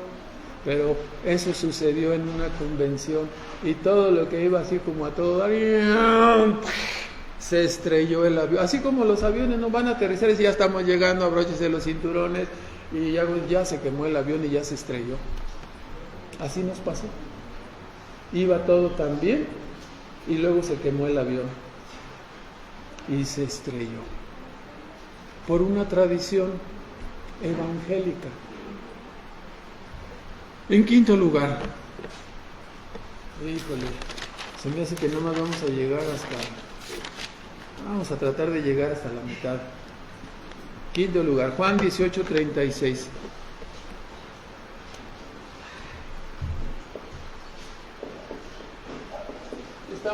pero eso sucedió en una convención y todo lo que iba así como a todo dar, se estrelló el avión. Así como los aviones no van a aterrizar y ya estamos llegando, abróchese los cinturones, y ya se quemó el avión y ya se estrelló. Así nos pasó. Iba todo tan bien y luego se quemó el avión y se estrelló por una tradición evangélica. En quinto lugar, híjole, se me hace que no nos vamos a llegar vamos a tratar de llegar hasta la mitad. Quinto lugar, Juan 18:36.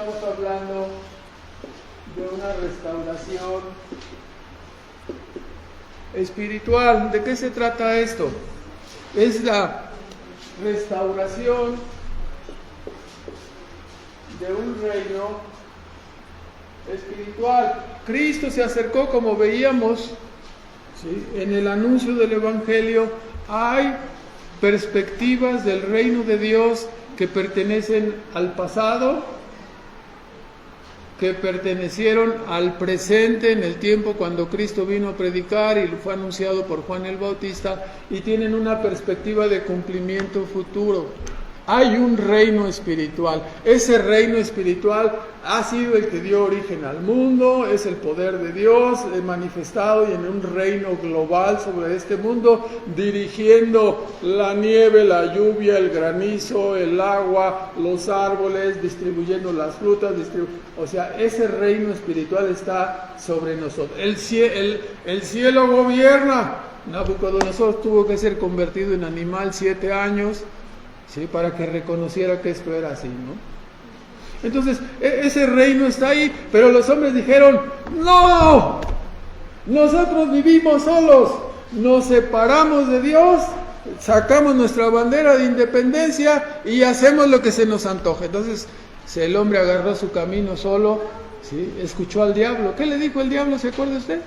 estamos hablando de una restauración espiritual. ¿De qué se trata esto? Es la restauración de un reino espiritual. Cristo se acercó, como veíamos, ¿sí?, en el anuncio del Evangelio. Hay perspectivas del reino de Dios que pertenecen al pasado, que pertenecieron al presente en el tiempo cuando Cristo vino a predicar y fue anunciado por Juan el Bautista, y tienen una perspectiva de cumplimiento futuro. Hay un reino espiritual. Ese reino espiritual ha sido el que dio origen al mundo, es el poder de Dios manifestado y en un reino global sobre este mundo, dirigiendo la nieve, la lluvia, el granizo, el agua, los árboles, distribuyendo las frutas, o sea, ese reino espiritual está sobre nosotros. El cielo gobierna. Nabucodonosor tuvo que ser convertido en animal 7 años, ¿sí?, para que reconociera que esto era así, ¿no? Entonces, ese reino está ahí, pero los hombres dijeron: ¡no! Nosotros vivimos solos, nos separamos de Dios, sacamos nuestra bandera de independencia y hacemos lo que se nos antoje. Entonces, el hombre agarró su camino solo, ¿sí?, escuchó al diablo. ¿Qué le dijo el diablo? ¿Se acuerda usted?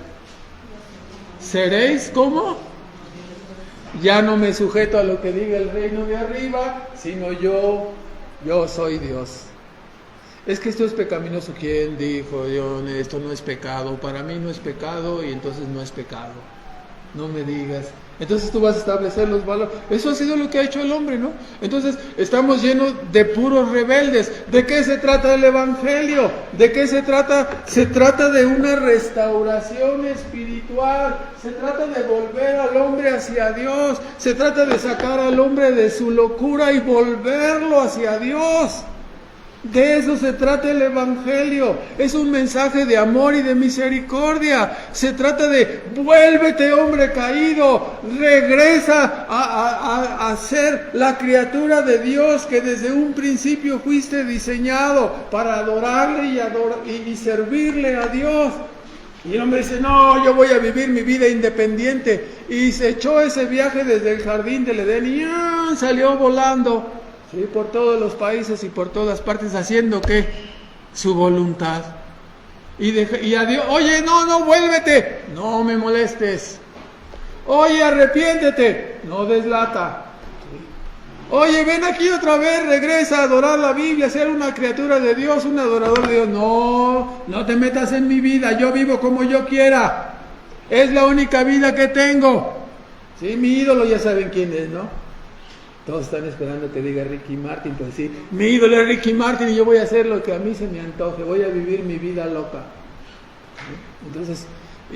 ¿Seréis como? Ya no me sujeto a lo que diga el reino de arriba, sino yo soy Dios. Es que esto es pecaminoso. ¿Quién dijo? Dios, esto no es pecado. Para mí no es pecado y entonces no es pecado. No me digas. Entonces tú vas a establecer los valores. Eso ha sido lo que ha hecho el hombre, ¿no? Entonces estamos llenos de puros rebeldes. ¿De qué se trata el Evangelio? ¿De qué se trata? Se trata de una restauración espiritual. Se trata de volver al hombre hacia Dios. Se trata de sacar al hombre de su locura y volverlo hacia Dios. De eso se trata el Evangelio. Es un mensaje de amor y de misericordia. Se trata de: vuélvete, hombre caído, regresa a ser la criatura de Dios que desde un principio fuiste diseñado para adorarle y servirle a Dios. Y el hombre dice: no, yo voy a vivir mi vida independiente. Y se echó ese viaje desde el jardín del Edén y salió volando, ¿sí?, por todos los países y por todas partes, haciendo ¿qué? Su voluntad. Y a Dios: oye, no, vuélvete, no me molestes. Oye, arrepiéntete, no des lata. Oye, ven aquí otra vez, regresa a adorar la Biblia, a ser una criatura de Dios, un adorador de Dios. No te metas en mi vida, yo vivo como yo quiera. Es la única vida que tengo. Sí, mi ídolo ya saben quién es, ¿no? Todos están esperando que diga Ricky Martin, pues sí, mi ídolo es Ricky Martin y yo voy a hacer lo que a mí se me antoje, voy a vivir mi vida loca. Entonces,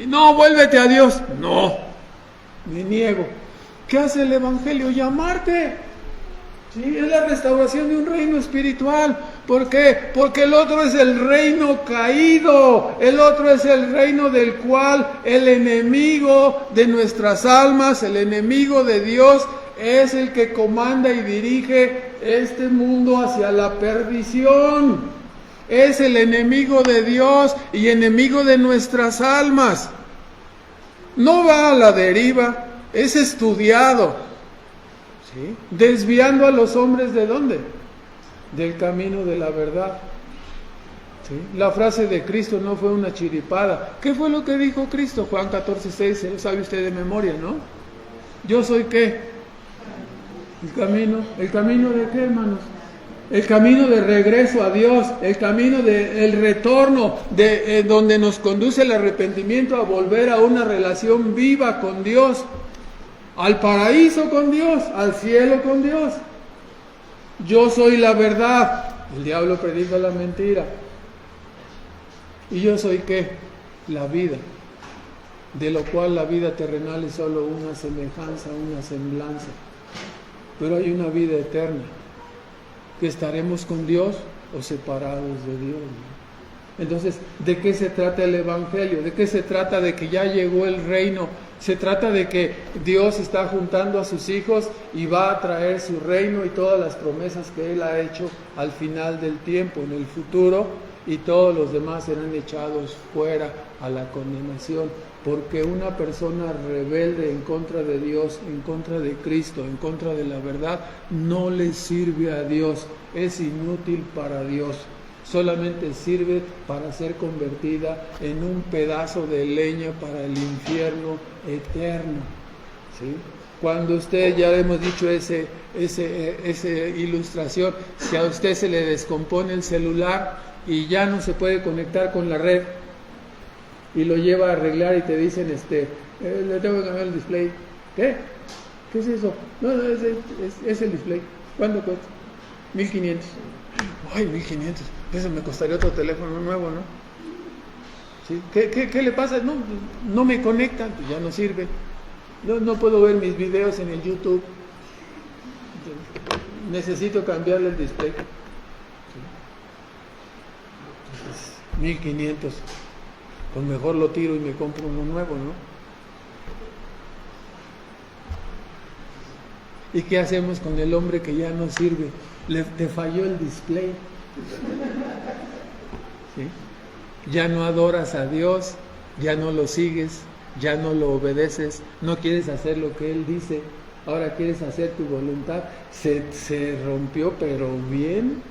no, vuélvete a Dios. No, me niego. ¿Qué hace el Evangelio? Llamarte. Sí, es la restauración de un reino espiritual. ¿Por qué? Porque el otro es el reino caído. El otro es el reino del cual el enemigo de nuestras almas, el enemigo de Dios, es el que comanda y dirige este mundo hacia la perdición. Es el enemigo de Dios y enemigo de nuestras almas. No va a la deriva, es estudiado. ¿Sí? Desviando a los hombres ¿de dónde? Del camino de la verdad. ¿Sí? La frase de Cristo no fue una chiripada. ¿Qué fue lo que dijo Cristo? Juan 14:6, se lo sabe usted de memoria, ¿no? Yo soy ¿qué? El camino. ¿El camino de qué, hermanos? El camino de regreso a Dios, el camino del retorno, de donde nos conduce el arrepentimiento a volver a una relación viva con Dios. Al paraíso con Dios, al cielo con Dios. Yo soy la verdad. El diablo predica la mentira. ¿Y yo soy qué? La vida. De lo cual la vida terrenal es solo una semejanza, una semblanza. Pero hay una vida eterna. Que estaremos con Dios o separados de Dios. Entonces, ¿de qué se trata el Evangelio? ¿De qué se trata? De que ya llegó el reino. Se trata de que Dios está juntando a sus hijos y va a traer su reino y todas las promesas que Él ha hecho al final del tiempo, en el futuro, y todos los demás serán echados fuera a la condenación, porque una persona rebelde en contra de Dios, en contra de Cristo, en contra de la verdad, no le sirve a Dios, es inútil para Dios. Solamente sirve para ser convertida en un pedazo de leña para el infierno eterno. ¿Sí? Cuando usted, ya hemos dicho esa ilustración, si a usted se le descompone el celular y ya no se puede conectar con la red y lo lleva a arreglar y te dicen, le tengo que cambiar el display. ¿Qué? ¿Qué es eso? No, es el display. ¿Cuánto cuesta? 1500. Ay, 1500. Eso me costaría otro teléfono nuevo, ¿no? ¿Sí? ¿Qué le pasa? No me conectan, pues ya no sirve. No puedo ver mis videos en el YouTube. Necesito cambiarle el display. ¿Sí? Entonces, 1500. Pues mejor lo tiro y me compro uno nuevo, ¿no? ¿Y qué hacemos con el hombre que ya no sirve? Te falló el display. ¿Sí? Ya no adoras a Dios, ya no lo sigues, ya no lo obedeces, no quieres hacer lo que Él dice, ahora quieres hacer tu voluntad. Se rompió, pero bien,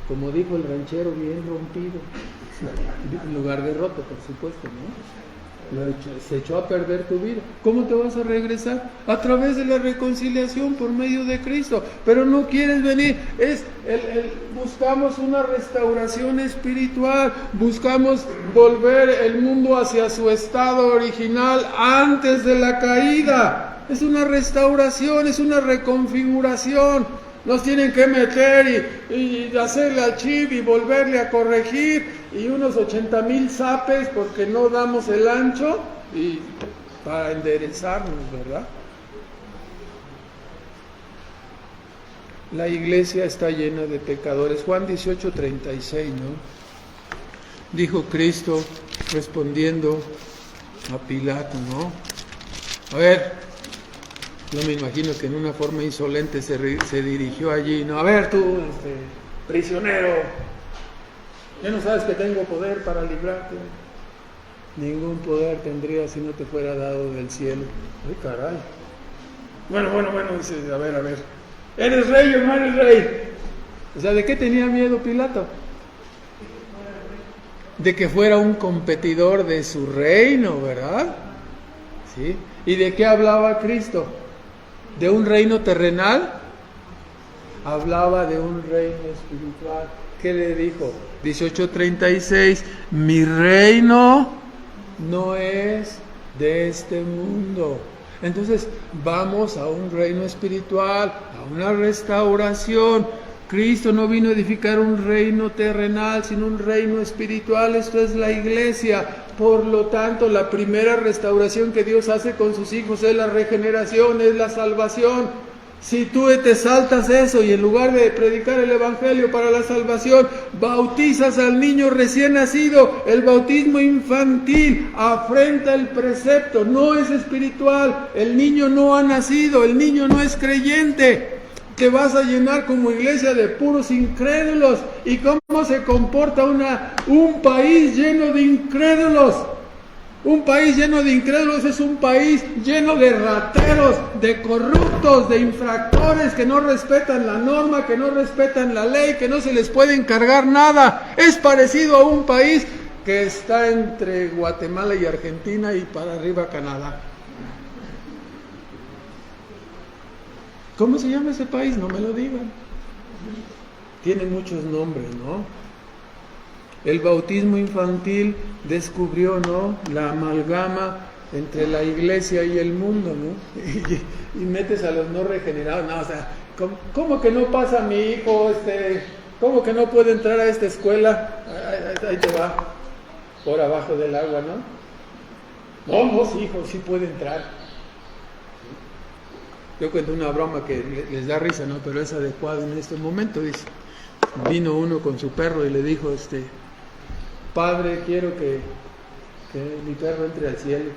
como dijo el ranchero, bien rompido, en lugar de roto, por supuesto, ¿no? Se echó a perder tu vida. ¿Cómo te vas a regresar? A través de la reconciliación por medio de Cristo. Pero no quieres venir. Buscamos una restauración espiritual. Buscamos volver el mundo hacia su estado original antes de la caída. Es una restauración, es una reconfiguración. Nos tienen que meter y hacerle al chip y volverle a corregir y unos 80,000 zapes porque no damos el ancho y para enderezarnos, ¿verdad? La iglesia está llena de pecadores. Juan 18:36, ¿no? Dijo Cristo respondiendo a Pilato, ¿no? A ver, yo me imagino que en una forma insolente se dirigió allí, ¿no? A ver tú, prisionero, ¿ya no sabes que tengo poder para librarte? Ningún poder tendría si no te fuera dado del cielo. ¡Ay, caray! Bueno, dice, a ver, ¿eres rey o no eres rey? O sea, ¿de qué tenía miedo Pilato? De que fuera un competidor de su reino, ¿verdad? ¿Sí? ¿Y de qué hablaba Cristo? ¿De un reino terrenal? Hablaba de un reino espiritual. ¿Qué le dijo? 18:36, mi reino no es de este mundo. Entonces vamos a un reino espiritual, a una restauración. Cristo no vino a edificar un reino terrenal, sino un reino espiritual. Esto es la iglesia. Por lo tanto, la primera restauración que Dios hace con sus hijos es la regeneración, es la salvación. Si tú te saltas eso y en lugar de predicar el evangelio para la salvación, bautizas al niño recién nacido, el bautismo infantil afrenta el precepto, no es espiritual, el niño no ha nacido, el niño no es creyente. Te vas a llenar como iglesia de puros incrédulos. ¿Y cómo se comporta un país lleno de incrédulos? Un país lleno de incrédulos es un país lleno de rateros, de corruptos, de infractores que no respetan la norma, que no respetan la ley, que no se les puede encargar nada. Es parecido a un país que está entre Guatemala y Argentina y para arriba Canadá. ¿Cómo se llama ese país? No me lo digan. Tiene muchos nombres, ¿no? El bautismo infantil descubrió, ¿no?, la amalgama entre la iglesia y el mundo, ¿no? Y metes a los no regenerados. No, o sea, ¿cómo que no pasa mi hijo? ¿Cómo que no puede entrar a esta escuela? Ahí te va, por abajo del agua, ¿no? No, sí, hijo, sí puede entrar. Yo cuento una broma que les da risa, ¿no? Pero es adecuado en este momento. Dice, vino uno con su perro y le dijo, Padre, quiero que mi perro entre al cielo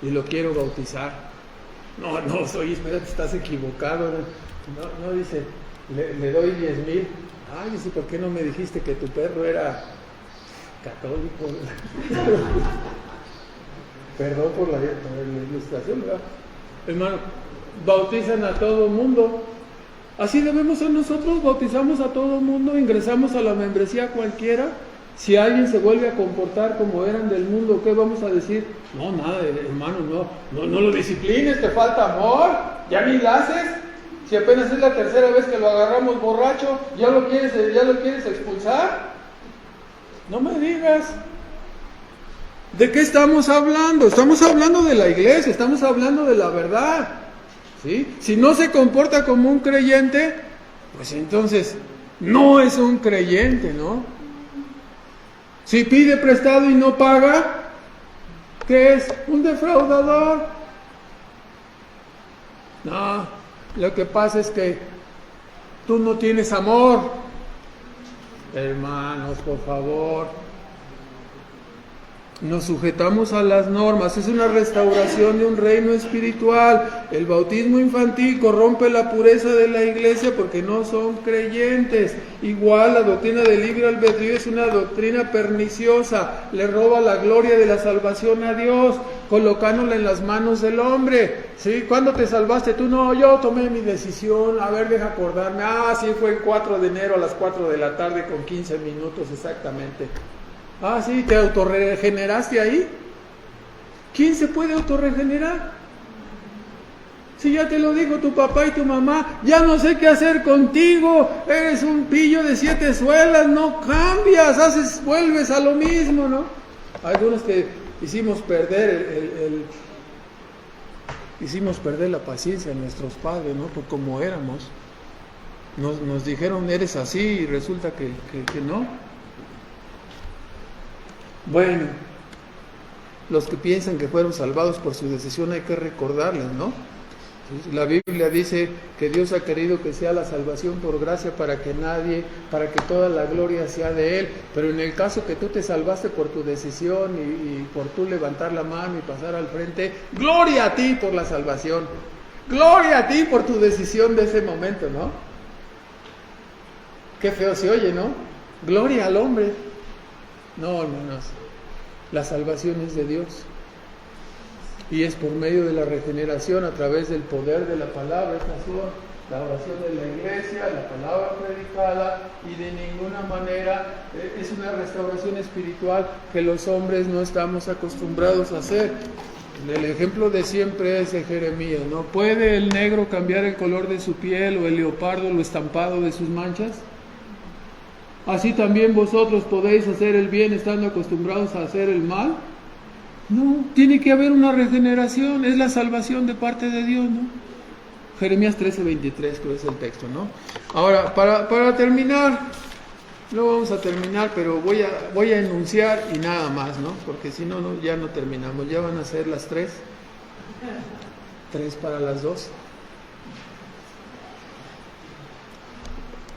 y lo quiero bautizar. No, espérate, estás equivocado. No dice, le doy 10,000. Ay, dice, ¿por qué no me dijiste que tu perro era católico? Perdón por la ilustración, ¿verdad? Hermano, bautizan a todo mundo. Así debemos ser nosotros, bautizamos a todo mundo, ingresamos a la membresía cualquiera. Si alguien se vuelve a comportar como eran del mundo, ¿qué vamos a decir? No, nada, hermano, no lo disciplines, te falta amor, ya ni la haces. Si apenas es la tercera vez que lo agarramos borracho, ¿ya lo quieres expulsar? No me digas. ¿De qué estamos hablando? Estamos hablando de la iglesia, estamos hablando de la verdad. ¿Sí? Si no se comporta como un creyente, pues entonces no es un creyente, ¿no? Si pide prestado y no paga, ¿qué es? Un defraudador. No, lo que pasa es que tú no tienes amor. Hermanos, por favor. Nos sujetamos a las normas, es una restauración de un reino espiritual. El bautismo infantil corrompe la pureza de la iglesia porque no son creyentes. Igual la doctrina del libre albedrío es una doctrina perniciosa, le roba la gloria de la salvación a Dios, colocándola en las manos del hombre. ¿Sí? ¿Cuándo te salvaste tú? No, yo tomé mi decisión, a ver, deja acordarme. Sí, fue el 4 de enero a las 4 de la tarde con 15 minutos exactamente. Sí, ¿te autorregeneraste ahí? ¿Quién se puede autorregenerar? Si ya te lo dijo tu papá y tu mamá, ya no sé qué hacer contigo, eres un pillo de 7 suelas, no cambias, vuelves a lo mismo, ¿no? Algunos que hicimos perder la paciencia a nuestros padres, ¿no? Por cómo éramos. Nos dijeron, eres así, y resulta que no. Bueno, los que piensan que fueron salvados por su decisión hay que recordarles, ¿no? La Biblia dice que Dios ha querido que sea la salvación por gracia para que toda la gloria sea de Él, pero en el caso que tú te salvaste por tu decisión y por tú levantar la mano y pasar al frente, gloria a ti por la salvación, gloria a ti por tu decisión de ese momento, ¿no? Qué feo se oye, ¿no? Gloria al hombre. No, hermanos, la salvación es de Dios y es por medio de la regeneración a través del poder de la palabra, la oración de la iglesia, la palabra predicada, y de ninguna manera es una restauración espiritual que los hombres no estamos acostumbrados a hacer. El ejemplo de siempre es de Jeremías, ¿no? ¿Puede el negro cambiar el color de su piel o el leopardo lo estampado de sus manchas? ¿Así también vosotros podéis hacer el bien estando acostumbrados a hacer el mal? No, tiene que haber una regeneración, es la salvación de parte de Dios, ¿no? Jeremías 13:23 creo es el texto, ¿no? Ahora, para terminar, no vamos a terminar, pero voy a enunciar y nada más, ¿no? Porque si no, ya no terminamos, ya van a ser las 3 para las 2.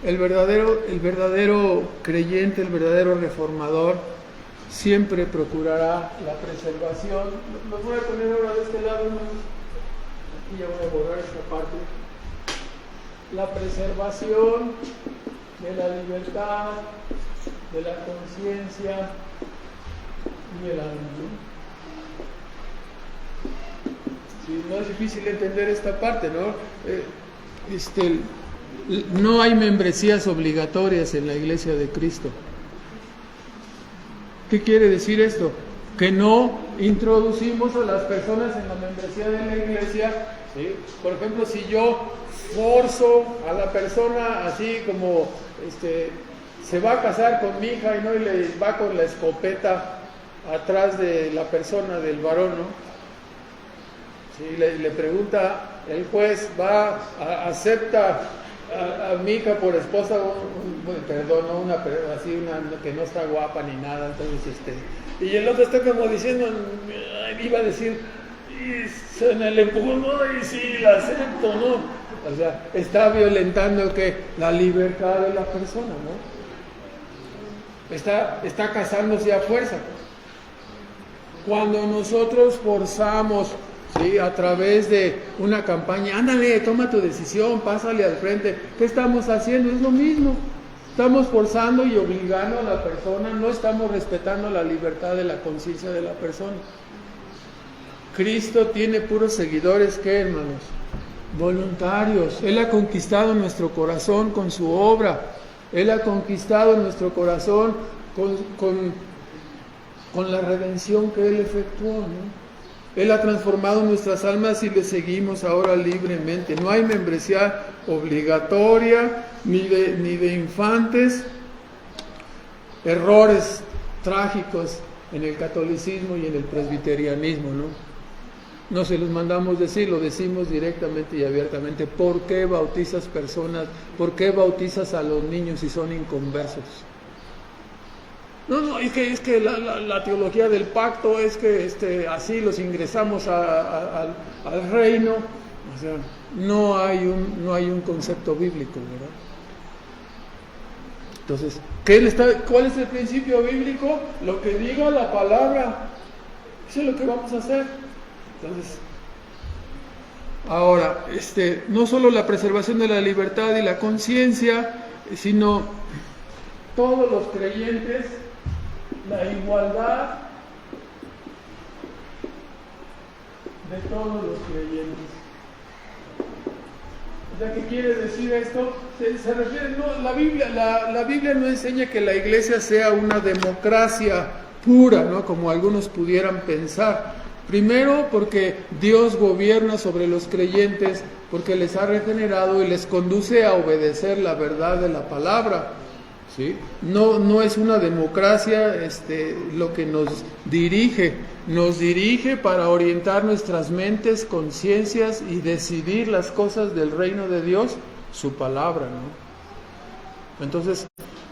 El verdadero creyente, el verdadero reformador, siempre procurará la preservación. Los voy a poner ahora de este lado, aquí ya voy a borrar esta parte. La preservación de la libertad, de la conciencia y el alma. Sí, no es difícil entender esta parte, ¿no? No hay membresías obligatorias en la Iglesia de Cristo. ¿Qué quiere decir esto? Que no introducimos a las personas en la membresía de la Iglesia, ¿sí? Por ejemplo, si yo forzo a la persona así como se va a casar con mi hija y le va con la escopeta atrás de la persona del varón, ¿no? Sí, le pregunta el juez, acepta a mi hija por esposa, una que no está guapa ni nada, entonces y el otro está como diciendo, iba a decir, y se me le empujó, y sí, la acepto, ¿no? O sea, está violentando la libertad de la persona, ¿no? está casándose a fuerza. Cuando nosotros forzamos, ¿sí?, a través de una campaña, ándale, toma tu decisión, pásale al frente, ¿qué estamos haciendo? Es lo mismo. Estamos forzando y obligando a la persona, no estamos respetando la libertad de la conciencia de la persona. Cristo tiene puros seguidores, ¿qué, hermanos? Voluntarios. Él ha conquistado nuestro corazón con su obra. Él ha conquistado nuestro corazón con la redención que Él efectuó, ¿no? Él ha transformado nuestras almas y le seguimos ahora libremente. No hay membresía obligatoria, ni de infantes. Errores trágicos en el catolicismo y en el presbiterianismo, ¿no? No se los mandamos decir, lo decimos directamente y abiertamente. ¿Por qué bautizas personas? ¿Por qué bautizas a los niños si son inconversos? No, es que la teología del pacto es que así los ingresamos al reino. O sea, no hay un concepto bíblico, ¿verdad? Entonces, ¿cuál es el principio bíblico? Lo que diga la palabra, eso es lo que vamos a hacer. Entonces, ahora, no solo la preservación de la libertad y la conciencia, sino todos los creyentes, la igualdad de todos los creyentes. O sea, ¿qué quiere decir esto? Se refiere, no, la Biblia no enseña que la iglesia sea una democracia pura, ¿no?, como algunos pudieran pensar. Primero, porque Dios gobierna sobre los creyentes, porque les ha regenerado y les conduce a obedecer la verdad de la palabra, ¿sí? No es una democracia lo que nos dirige para orientar nuestras mentes, conciencias y decidir las cosas del reino de Dios, su palabra, ¿no? Entonces,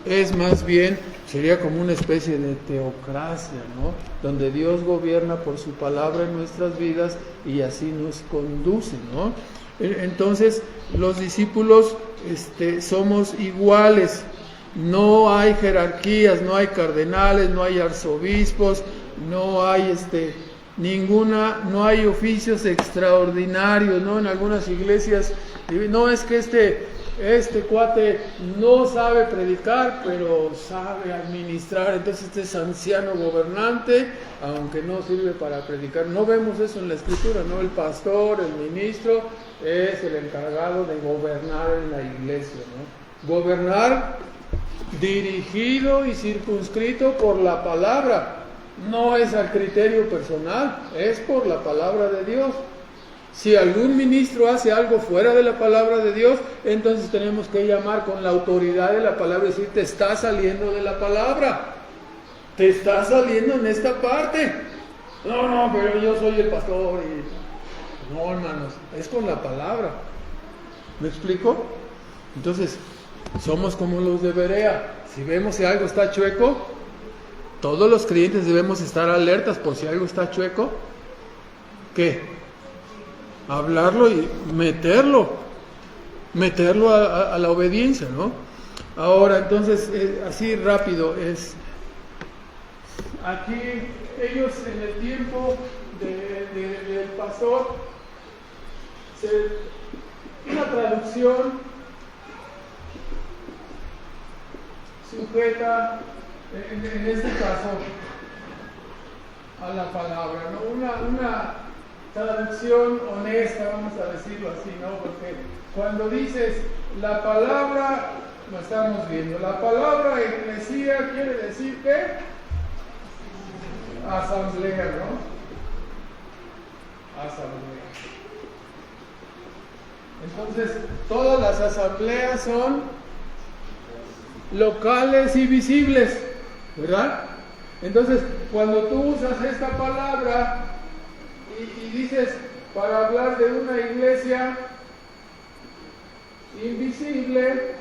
es más bien, sería como una especie de teocracia, ¿no?, donde Dios gobierna por su palabra en nuestras vidas y así nos conduce, ¿no? Entonces, los discípulos somos iguales, no hay jerarquías, no hay cardenales, no hay arzobispos, no hay no hay oficios extraordinarios, ¿no? En algunas iglesias, no es que este cuate no sabe predicar, pero sabe administrar, entonces es anciano gobernante, aunque no sirve para predicar. No vemos eso en la Escritura, ¿no? El pastor, el ministro, es el encargado de gobernar en la iglesia, ¿no? Gobernar dirigido y circunscrito por la palabra, no es al criterio personal, es por la palabra de Dios. Si algún ministro hace algo fuera de la palabra de Dios, entonces tenemos que llamar con la autoridad de la palabra y decir, te está saliendo de la palabra, te está saliendo en esta parte. No, pero yo soy el pastor y... No, hermanos, es con la palabra. ¿Me explico? Entonces, somos como los de Berea. Si vemos si algo está chueco, todos los creyentes debemos estar alertas por si algo está chueco. ¿Qué? Hablarlo y meterlo a la obediencia, ¿no? Ahora, entonces, así rápido, aquí ellos en el tiempo del pastor, una traducción sujeta, en este caso, a la palabra, ¿no? Una traducción honesta, vamos a decirlo así, ¿no? Porque cuando dices la palabra, lo estamos viendo, la palabra eclesía quiere decir que asamblea, ¿no? Asamblea. Entonces, todas las asambleas son locales y visibles, ¿verdad? Entonces, cuando tú usas esta palabra y dices para hablar de una iglesia invisible,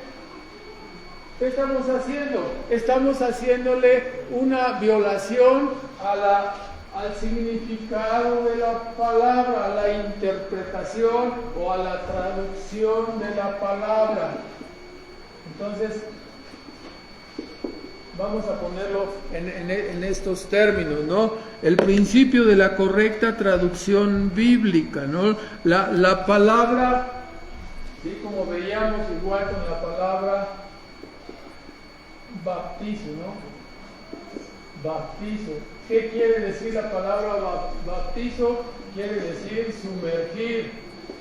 ¿qué estamos haciendo? Estamos haciéndole una violación al significado de la palabra, a la interpretación o a la traducción de la palabra. Entonces, vamos a ponerlo en estos términos, ¿no? El principio de la correcta traducción bíblica, ¿no? La palabra, ¿sí? Como veíamos igual con la palabra baptizo, ¿no? Baptizo. ¿Qué quiere decir la palabra baptizo? Quiere decir sumergir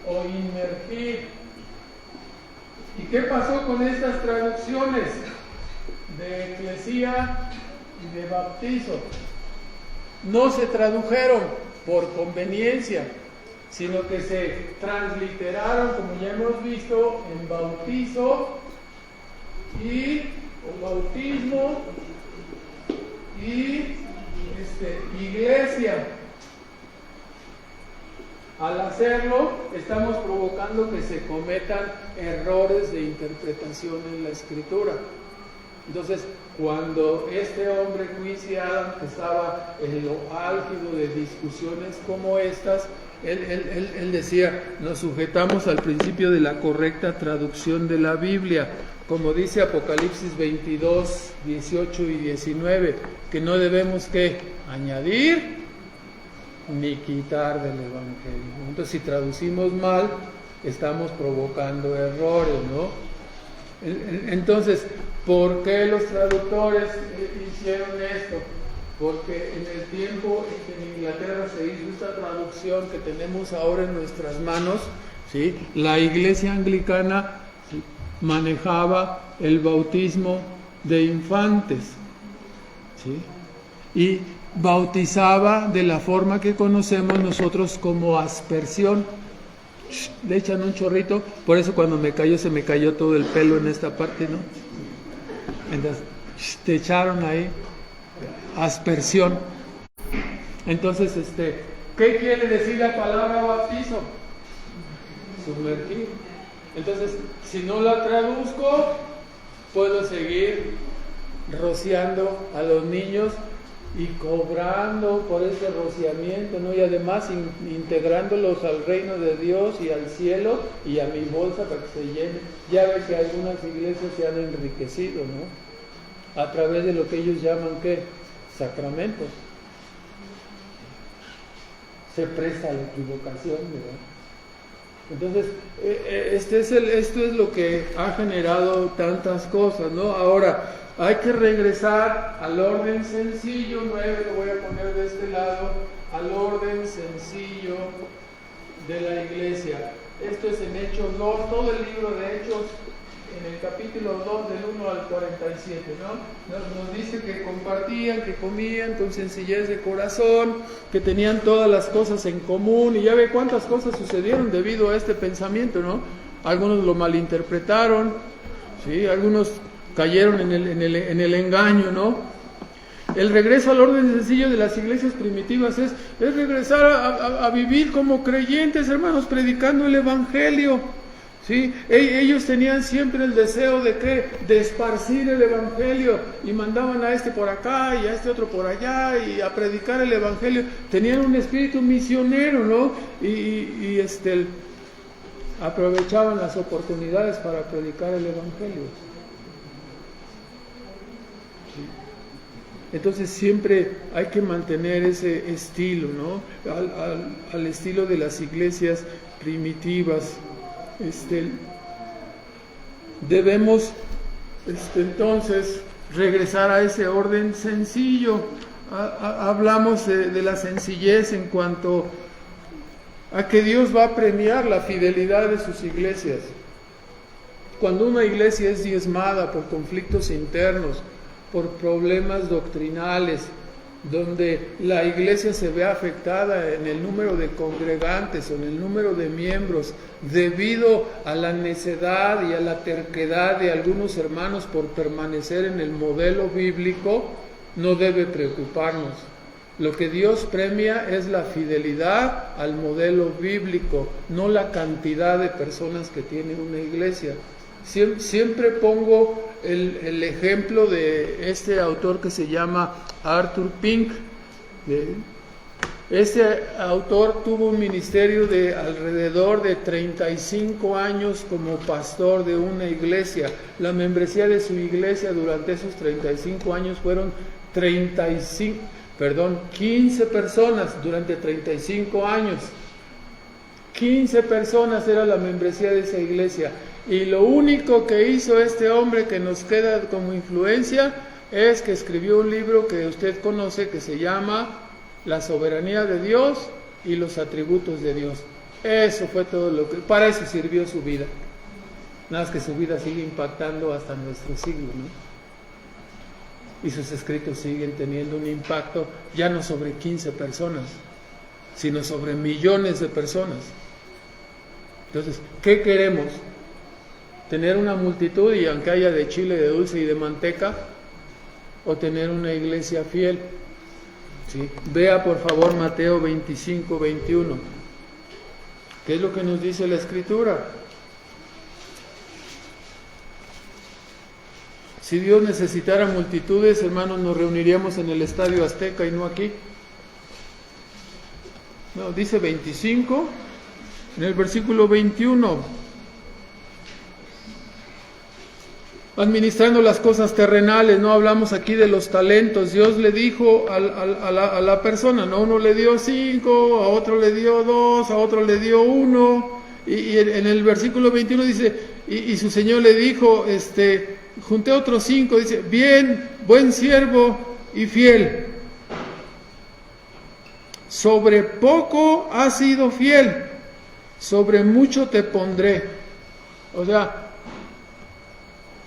o inmergir. ¿Y qué pasó con estas traducciones de eclesía y de bautizo? No se tradujeron por conveniencia, sino que se transliteraron, como ya hemos visto, en bautizo o bautismo y iglesia. Al hacerlo, estamos provocando que se cometan errores de interpretación en la Escritura. Entonces, cuando este hombre, Quincy Adams, que estaba en lo álgido de discusiones como estas, él decía, nos sujetamos al principio de la correcta traducción de la Biblia, como dice Apocalipsis 22, 18 y 19, que no debemos ¿qué? Añadir ni quitar del Evangelio. Entonces, si traducimos mal, estamos provocando errores, ¿no? Entonces, ¿por qué los traductores hicieron esto? Porque en el tiempo en que en Inglaterra se hizo esta traducción que tenemos ahora en nuestras manos, ¿sí? La Iglesia Anglicana, ¿sí?, manejaba el bautismo de infantes, ¿sí?, y bautizaba de la forma que conocemos nosotros como aspersión. Le echan un chorrito, por eso cuando me cayó se me cayó todo el pelo en esta parte, ¿no? Entonces, te echaron ahí aspersión. Entonces, ¿qué quiere decir la palabra bautizo? Sumergir. Entonces, si no la traduzco, puedo seguir rociando a los niños y cobrando por ese rociamiento, ¿no? Y además integrándolos al reino de Dios y al cielo y a mi bolsa para que se llene. Ya ve que algunas iglesias se han enriquecido, ¿no? A través de lo que ellos llaman, ¿qué? Sacramentos. Se presta a la equivocación, ¿verdad? Entonces, esto es lo que ha generado tantas cosas, ¿no? Ahora, hay que regresar al orden sencillo, 9, lo voy a poner de este lado, al orden sencillo de la iglesia. Esto es en Hechos 2, todo el libro de Hechos, en el capítulo 2, del 1 al 47, ¿no? Nos dice que compartían, que comían con sencillez de corazón, que tenían todas las cosas en común, y ya ve cuántas cosas sucedieron debido a este pensamiento, ¿no? Algunos lo malinterpretaron, ¿sí? Algunos cayeron en el engaño, ¿no? El regreso al orden sencillo de las iglesias primitivas es regresar a vivir como creyentes, hermanos, predicando el Evangelio, ¿sí? Ellos tenían siempre el deseo de ¿qué? De esparcir el Evangelio, y mandaban a este por acá y a este otro por allá y a predicar el Evangelio. Tenían un espíritu misionero, ¿no? Y aprovechaban las oportunidades para predicar el Evangelio. Entonces siempre hay que mantener ese estilo, ¿no? Al estilo de las iglesias primitivas. Debemos entonces regresar a ese orden sencillo. Hablamos de la sencillez en cuanto a que Dios va a premiar la fidelidad de sus iglesias. Cuando una iglesia es diezmada por conflictos internos, por problemas doctrinales, donde la iglesia se ve afectada en el número de congregantes o en el número de miembros, debido a la necedad y a la terquedad de algunos hermanos por permanecer en el modelo bíblico, no debe preocuparnos. Lo que Dios premia es la fidelidad al modelo bíblico, no la cantidad de personas que tiene una iglesia. Siempre pongo el ejemplo de este autor que se llama Arthur Pink, Este autor tuvo un ministerio de alrededor de 35 años como pastor de una iglesia. La membresía de su iglesia durante esos 35 años fueron 15 personas durante 35 años. 15 personas era la membresía de esa iglesia. Y lo único que hizo este hombre que nos queda como influencia es que escribió un libro que usted conoce que se llama La soberanía de Dios y los atributos de Dios. Eso fue todo lo que... Para eso sirvió su vida. Nada más que su vida sigue impactando hasta nuestro siglo, ¿no? Y sus escritos siguen teniendo un impacto ya no sobre 15 personas, sino sobre millones de personas. Entonces, ¿qué queremos? ¿Tener una multitud y aunque haya de chile, de dulce y de manteca? ¿O tener una iglesia fiel? ¿Sí? Vea por favor Mateo 25, 21. ¿Qué es lo que nos dice la Escritura? Si Dios necesitara multitudes, hermanos, nos reuniríamos en el Estadio Azteca y no aquí. No, dice 25, en el versículo 21. Administrando las cosas terrenales, no hablamos aquí de los talentos. Dios le dijo a la persona, ¿no? Uno le dio 5, a otro le dio 2, a otro le dio 1. Y en el versículo 21 dice, y su Señor le dijo, junté otros 5, dice, bien, buen siervo y fiel. Sobre poco has sido fiel, sobre mucho te pondré. O sea,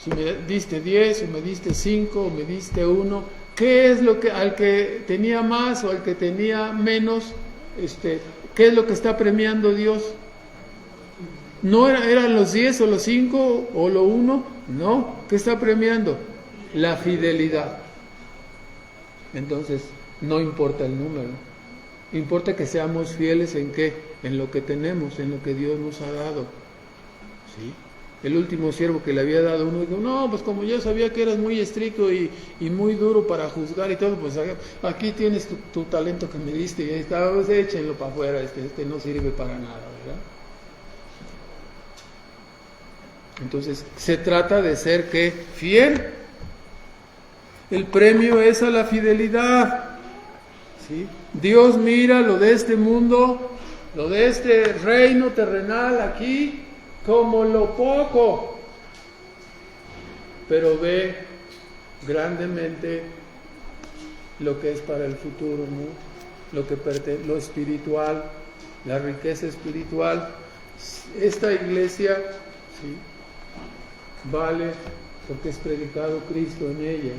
si me diste 10, o me diste 5, o me diste 1, ¿qué es lo que al que tenía más o al que tenía menos, qué es lo que está premiando Dios? ¿No eran los 10 o los 5 o lo 1? No, ¿qué está premiando? La fidelidad. Entonces, no importa el número, importa que seamos fieles en qué, en lo que tenemos, en lo que Dios nos ha dado. ¿Sí? El último siervo que le había dado uno dijo, no, pues como yo sabía que eras muy estricto y muy duro para juzgar y todo, pues aquí tienes tu talento que me diste y está, pues échenlo para afuera, este no sirve para nada, ¿verdad? Entonces, se trata de ser ¿qué? Fiel. El premio es a la fidelidad. ¿Sí? Dios mira lo de este mundo, lo de este reino terrenal aquí, como lo poco, pero ve grandemente lo que es para el futuro, ¿no? Lo espiritual, la riqueza espiritual. Esta iglesia, ¿sí?, vale porque es predicado Cristo en ella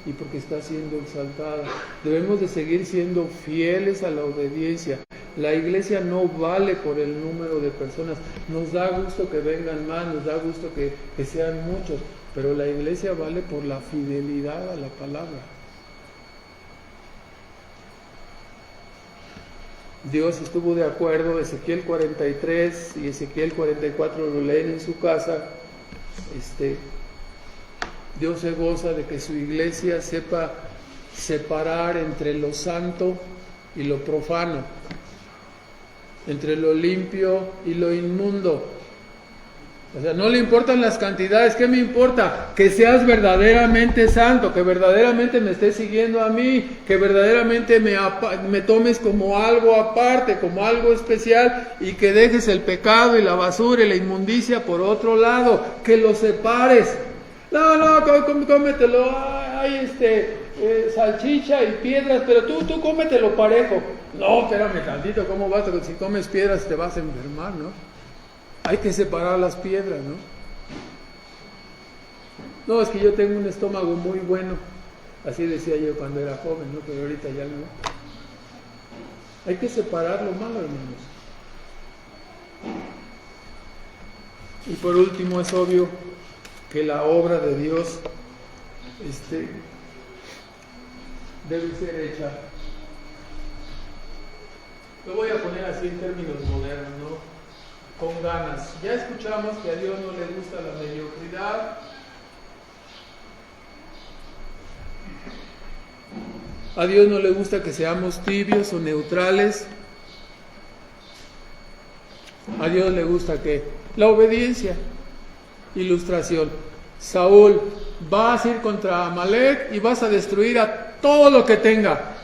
y porque está siendo exaltada. Debemos de seguir siendo fieles a la obediencia. La iglesia no vale por el número de personas. Nos da gusto que vengan más, nos da gusto que sean muchos, pero la iglesia vale por la fidelidad a la palabra. Dios estuvo de acuerdo, Ezequiel 43 y Ezequiel 44 lo leen en su casa. Dios se goza de que su iglesia sepa separar entre lo santo y lo profano, entre lo limpio y lo inmundo. O sea, no le importan las cantidades. ¿Qué me importa? Que seas verdaderamente santo, que verdaderamente me estés siguiendo a mí, que verdaderamente me tomes como algo aparte, como algo especial, y que dejes el pecado y la basura y la inmundicia por otro lado, que lo separes. No, cómetelo, hay salchicha y piedras, pero tú cómetelo parejo. No, espérame tantito, ¿cómo vas? Si comes piedras te vas a enfermar, ¿no? Hay que separar las piedras, ¿no? No, es que yo tengo un estómago muy bueno. Así decía yo cuando era joven, ¿no? Pero ahorita ya no. Hay que separar lo malo, hermanos. Y por último, es obvio que la obra de Dios debe ser hecha. Lo voy a poner así en términos modernos, ¿no? Con ganas. Ya escuchamos que a Dios no le gusta la mediocridad. A Dios no le gusta que seamos tibios o neutrales. A Dios le gusta que la obediencia. Ilustración. Saúl, vas a ir contra Amalek y vas a destruir a todo lo que tenga.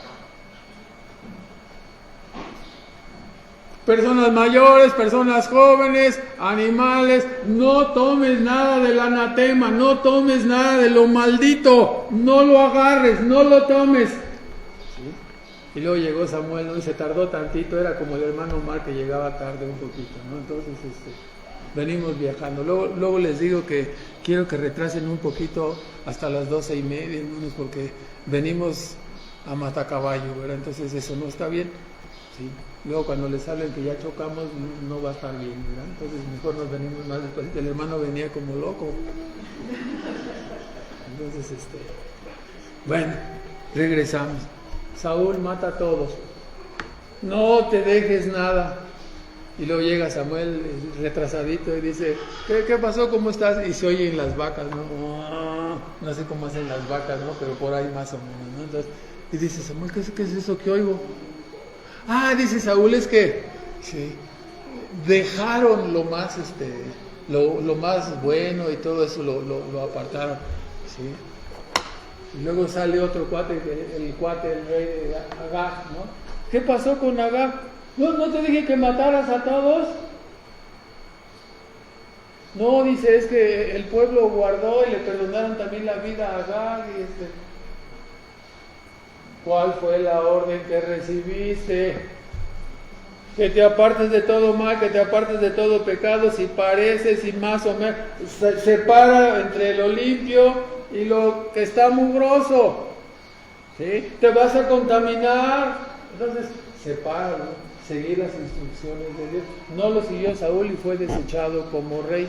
Personas mayores, personas jóvenes, animales, no tomes nada del anatema, no tomes nada de lo maldito, no lo agarres, no lo tomes. ¿Sí? Y luego llegó Samuel, ¿no? Y se tardó tantito, era como el hermano Omar que llegaba tarde un poquito, ¿no? Entonces, venimos viajando. Luego les digo que quiero que retrasen un poquito hasta las 12:30, hermanos, porque venimos a matacaballo, ¿verdad? Entonces eso no está bien, ¿sí? Luego cuando les hablen que ya chocamos, no va a estar bien, ¿verdad? Entonces mejor nos venimos más después. El hermano venía como loco. Entonces, bueno, regresamos. Saúl mata a todos. No te dejes nada. Y luego llega Samuel retrasadito y dice, ¿qué pasó? ¿Cómo estás? Y se oyen las vacas, ¿no? No sé cómo hacen las vacas, ¿no? Pero por ahí más o menos, ¿no? Entonces, y dice Samuel, ¿qué es eso que oigo? Dice Saúl, es que sí, dejaron lo más lo más bueno y todo eso lo apartaron, ¿sí? Y luego sale otro cuate, el rey de Agag, ¿no? ¿Qué pasó con Agag? ¿No te dije que mataras a todos? No, dice, es que el pueblo guardó y le perdonaron también la vida a Agag. ¿Cuál fue la orden que recibiste? Que te apartes de todo mal, que te apartes de todo pecado, si pareces y más o menos, separa entre lo limpio y lo que está mugroso, ¿sí? Te vas a contaminar, entonces separa, ¿no? Seguir las instrucciones de Dios. No lo siguió Saúl y fue desechado como rey,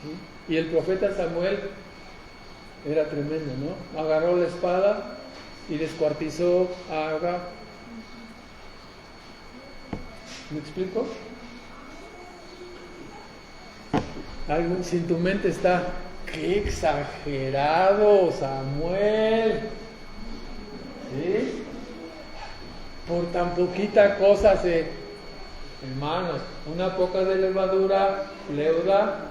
¿sí? Y el profeta Samuel era tremendo, ¿no? Agarró la espada y descuartizó a Agag. ¿Me explico? Algo si en tu mente está, ¡qué exagerado, Samuel! ¿Sí? Por tan poquita cosa hermanos, una poca de levadura leuda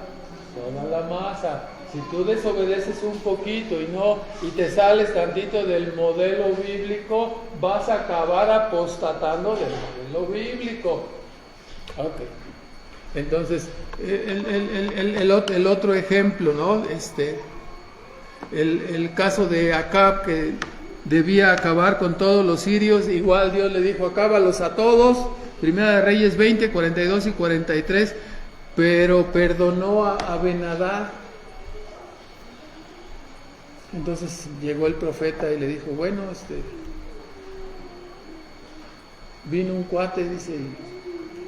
toda la masa. Si tú desobedeces un poquito y te sales tantito del modelo bíblico, vas a acabar apostatando del modelo bíblico. Ok. Entonces, el otro ejemplo, ¿no? El caso de Acab, que debía acabar con todos los sirios, igual Dios le dijo, acábalos a todos. Primera de Reyes 20, 42 y 43, pero perdonó a Ben-Hadad. Entonces llegó el profeta y le dijo, bueno, vino un cuate, dice,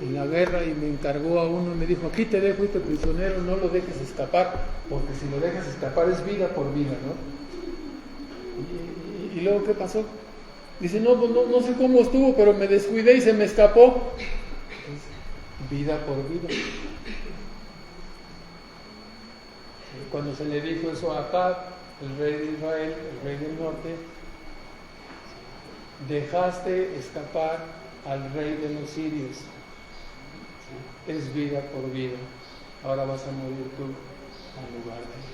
en la guerra y me encargó a uno y me dijo, aquí te dejo este prisionero, no lo dejes escapar, porque si lo dejas escapar es vida por vida, ¿no? Y luego, ¿qué pasó? Dice, no sé cómo estuvo, pero me descuidé y se me escapó. Entonces, vida por vida. Cuando se le dijo eso a Acab, el rey de Israel, el rey del norte, dejaste escapar al rey de los sirios. ¿Sí? Es vida por vida. Ahora vas a morir tú en lugar de él.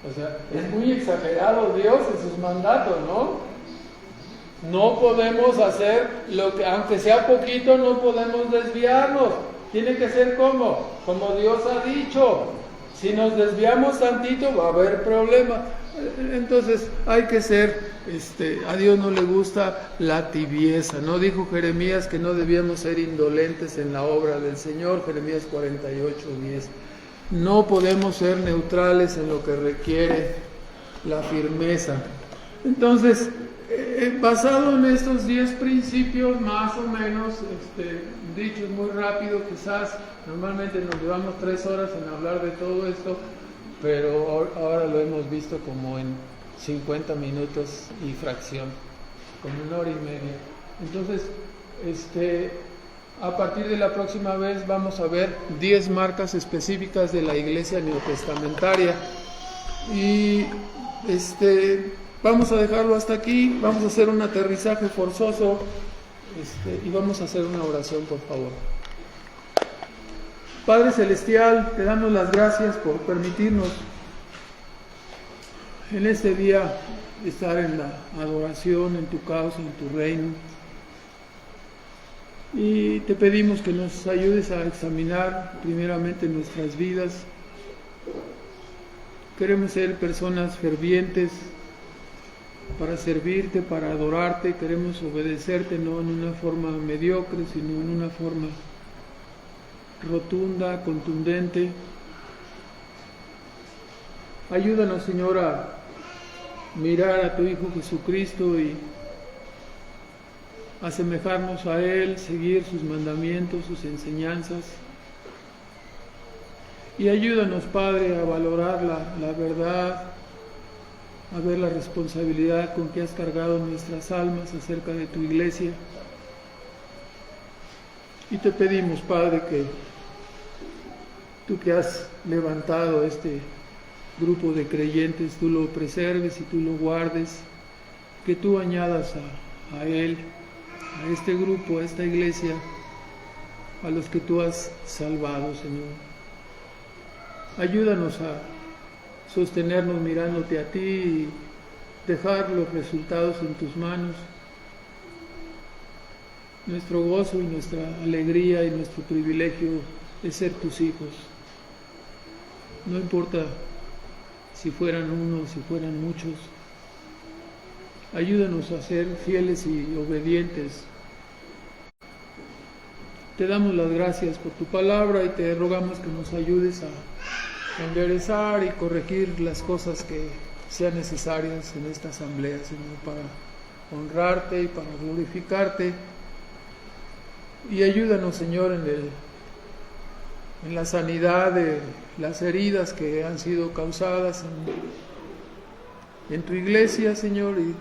O sea, es muy exagerado Dios en sus mandatos, ¿no? No podemos hacer lo que, aunque sea poquito, no podemos desviarnos. Tiene que ser como Dios ha dicho. Si nos desviamos tantito va a haber problema. Entonces hay que ser, a Dios no le gusta la tibieza. No dijo Jeremías que no debíamos ser indolentes en la obra del Señor, Jeremías 48:10. No podemos ser neutrales en lo que requiere la firmeza. Entonces, basado en estos 10 principios, más o menos, dichos muy rápido, quizás normalmente nos llevamos 3 horas en hablar de todo esto, pero ahora lo hemos visto como en 50 minutos y fracción, como 1 hora y media. Entonces, a partir de la próxima vez vamos a ver 10 marcas específicas de la iglesia neotestamentaria y Vamos a dejarlo hasta aquí, vamos a hacer un aterrizaje forzoso y vamos a hacer una oración, por favor. Padre Celestial, te damos las gracias por permitirnos en este día estar en la adoración, en tu causa, en tu reino. Y te pedimos que nos ayudes a examinar primeramente nuestras vidas. Queremos ser personas fervientes para servirte, para adorarte. Queremos obedecerte no en una forma mediocre, sino en una forma rotunda, contundente. Ayúdanos, Señor, a mirar a tu Hijo Jesucristo y asemejarnos a Él, seguir sus mandamientos, sus enseñanzas. Y ayúdanos, Padre, a valorar la verdad, a ver la responsabilidad con que has cargado nuestras almas acerca de tu iglesia. Y te pedimos, Padre, que tú que has levantado este grupo de creyentes, tú lo preserves y tú lo guardes, que tú añadas a él, a este grupo, a esta iglesia, a los que tú has salvado, Señor. Ayúdanos a sostenernos mirándote a ti y dejar los resultados en tus manos. Nuestro gozo y nuestra alegría y nuestro privilegio es ser tus hijos. No importa si fueran uno, si fueran muchos. Ayúdanos a ser fieles y obedientes. Te damos las gracias por tu palabra y te rogamos que nos ayudes a enderezar y corregir las cosas que sean necesarias en esta asamblea, Señor, para honrarte y para glorificarte. Y ayúdanos, Señor, en la sanidad de las heridas que han sido causadas en tu iglesia, Señor, y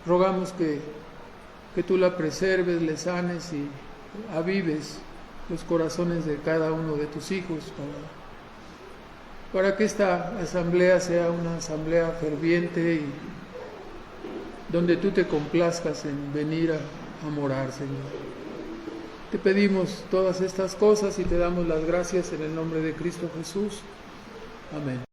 rogamos que tú la preserves, le sanes y avives los corazones de cada uno de tus hijos para que esta asamblea sea una asamblea ferviente y donde tú te complazcas en venir a morar, Señor. Te pedimos todas estas cosas y te damos las gracias en el nombre de Cristo Jesús. Amén.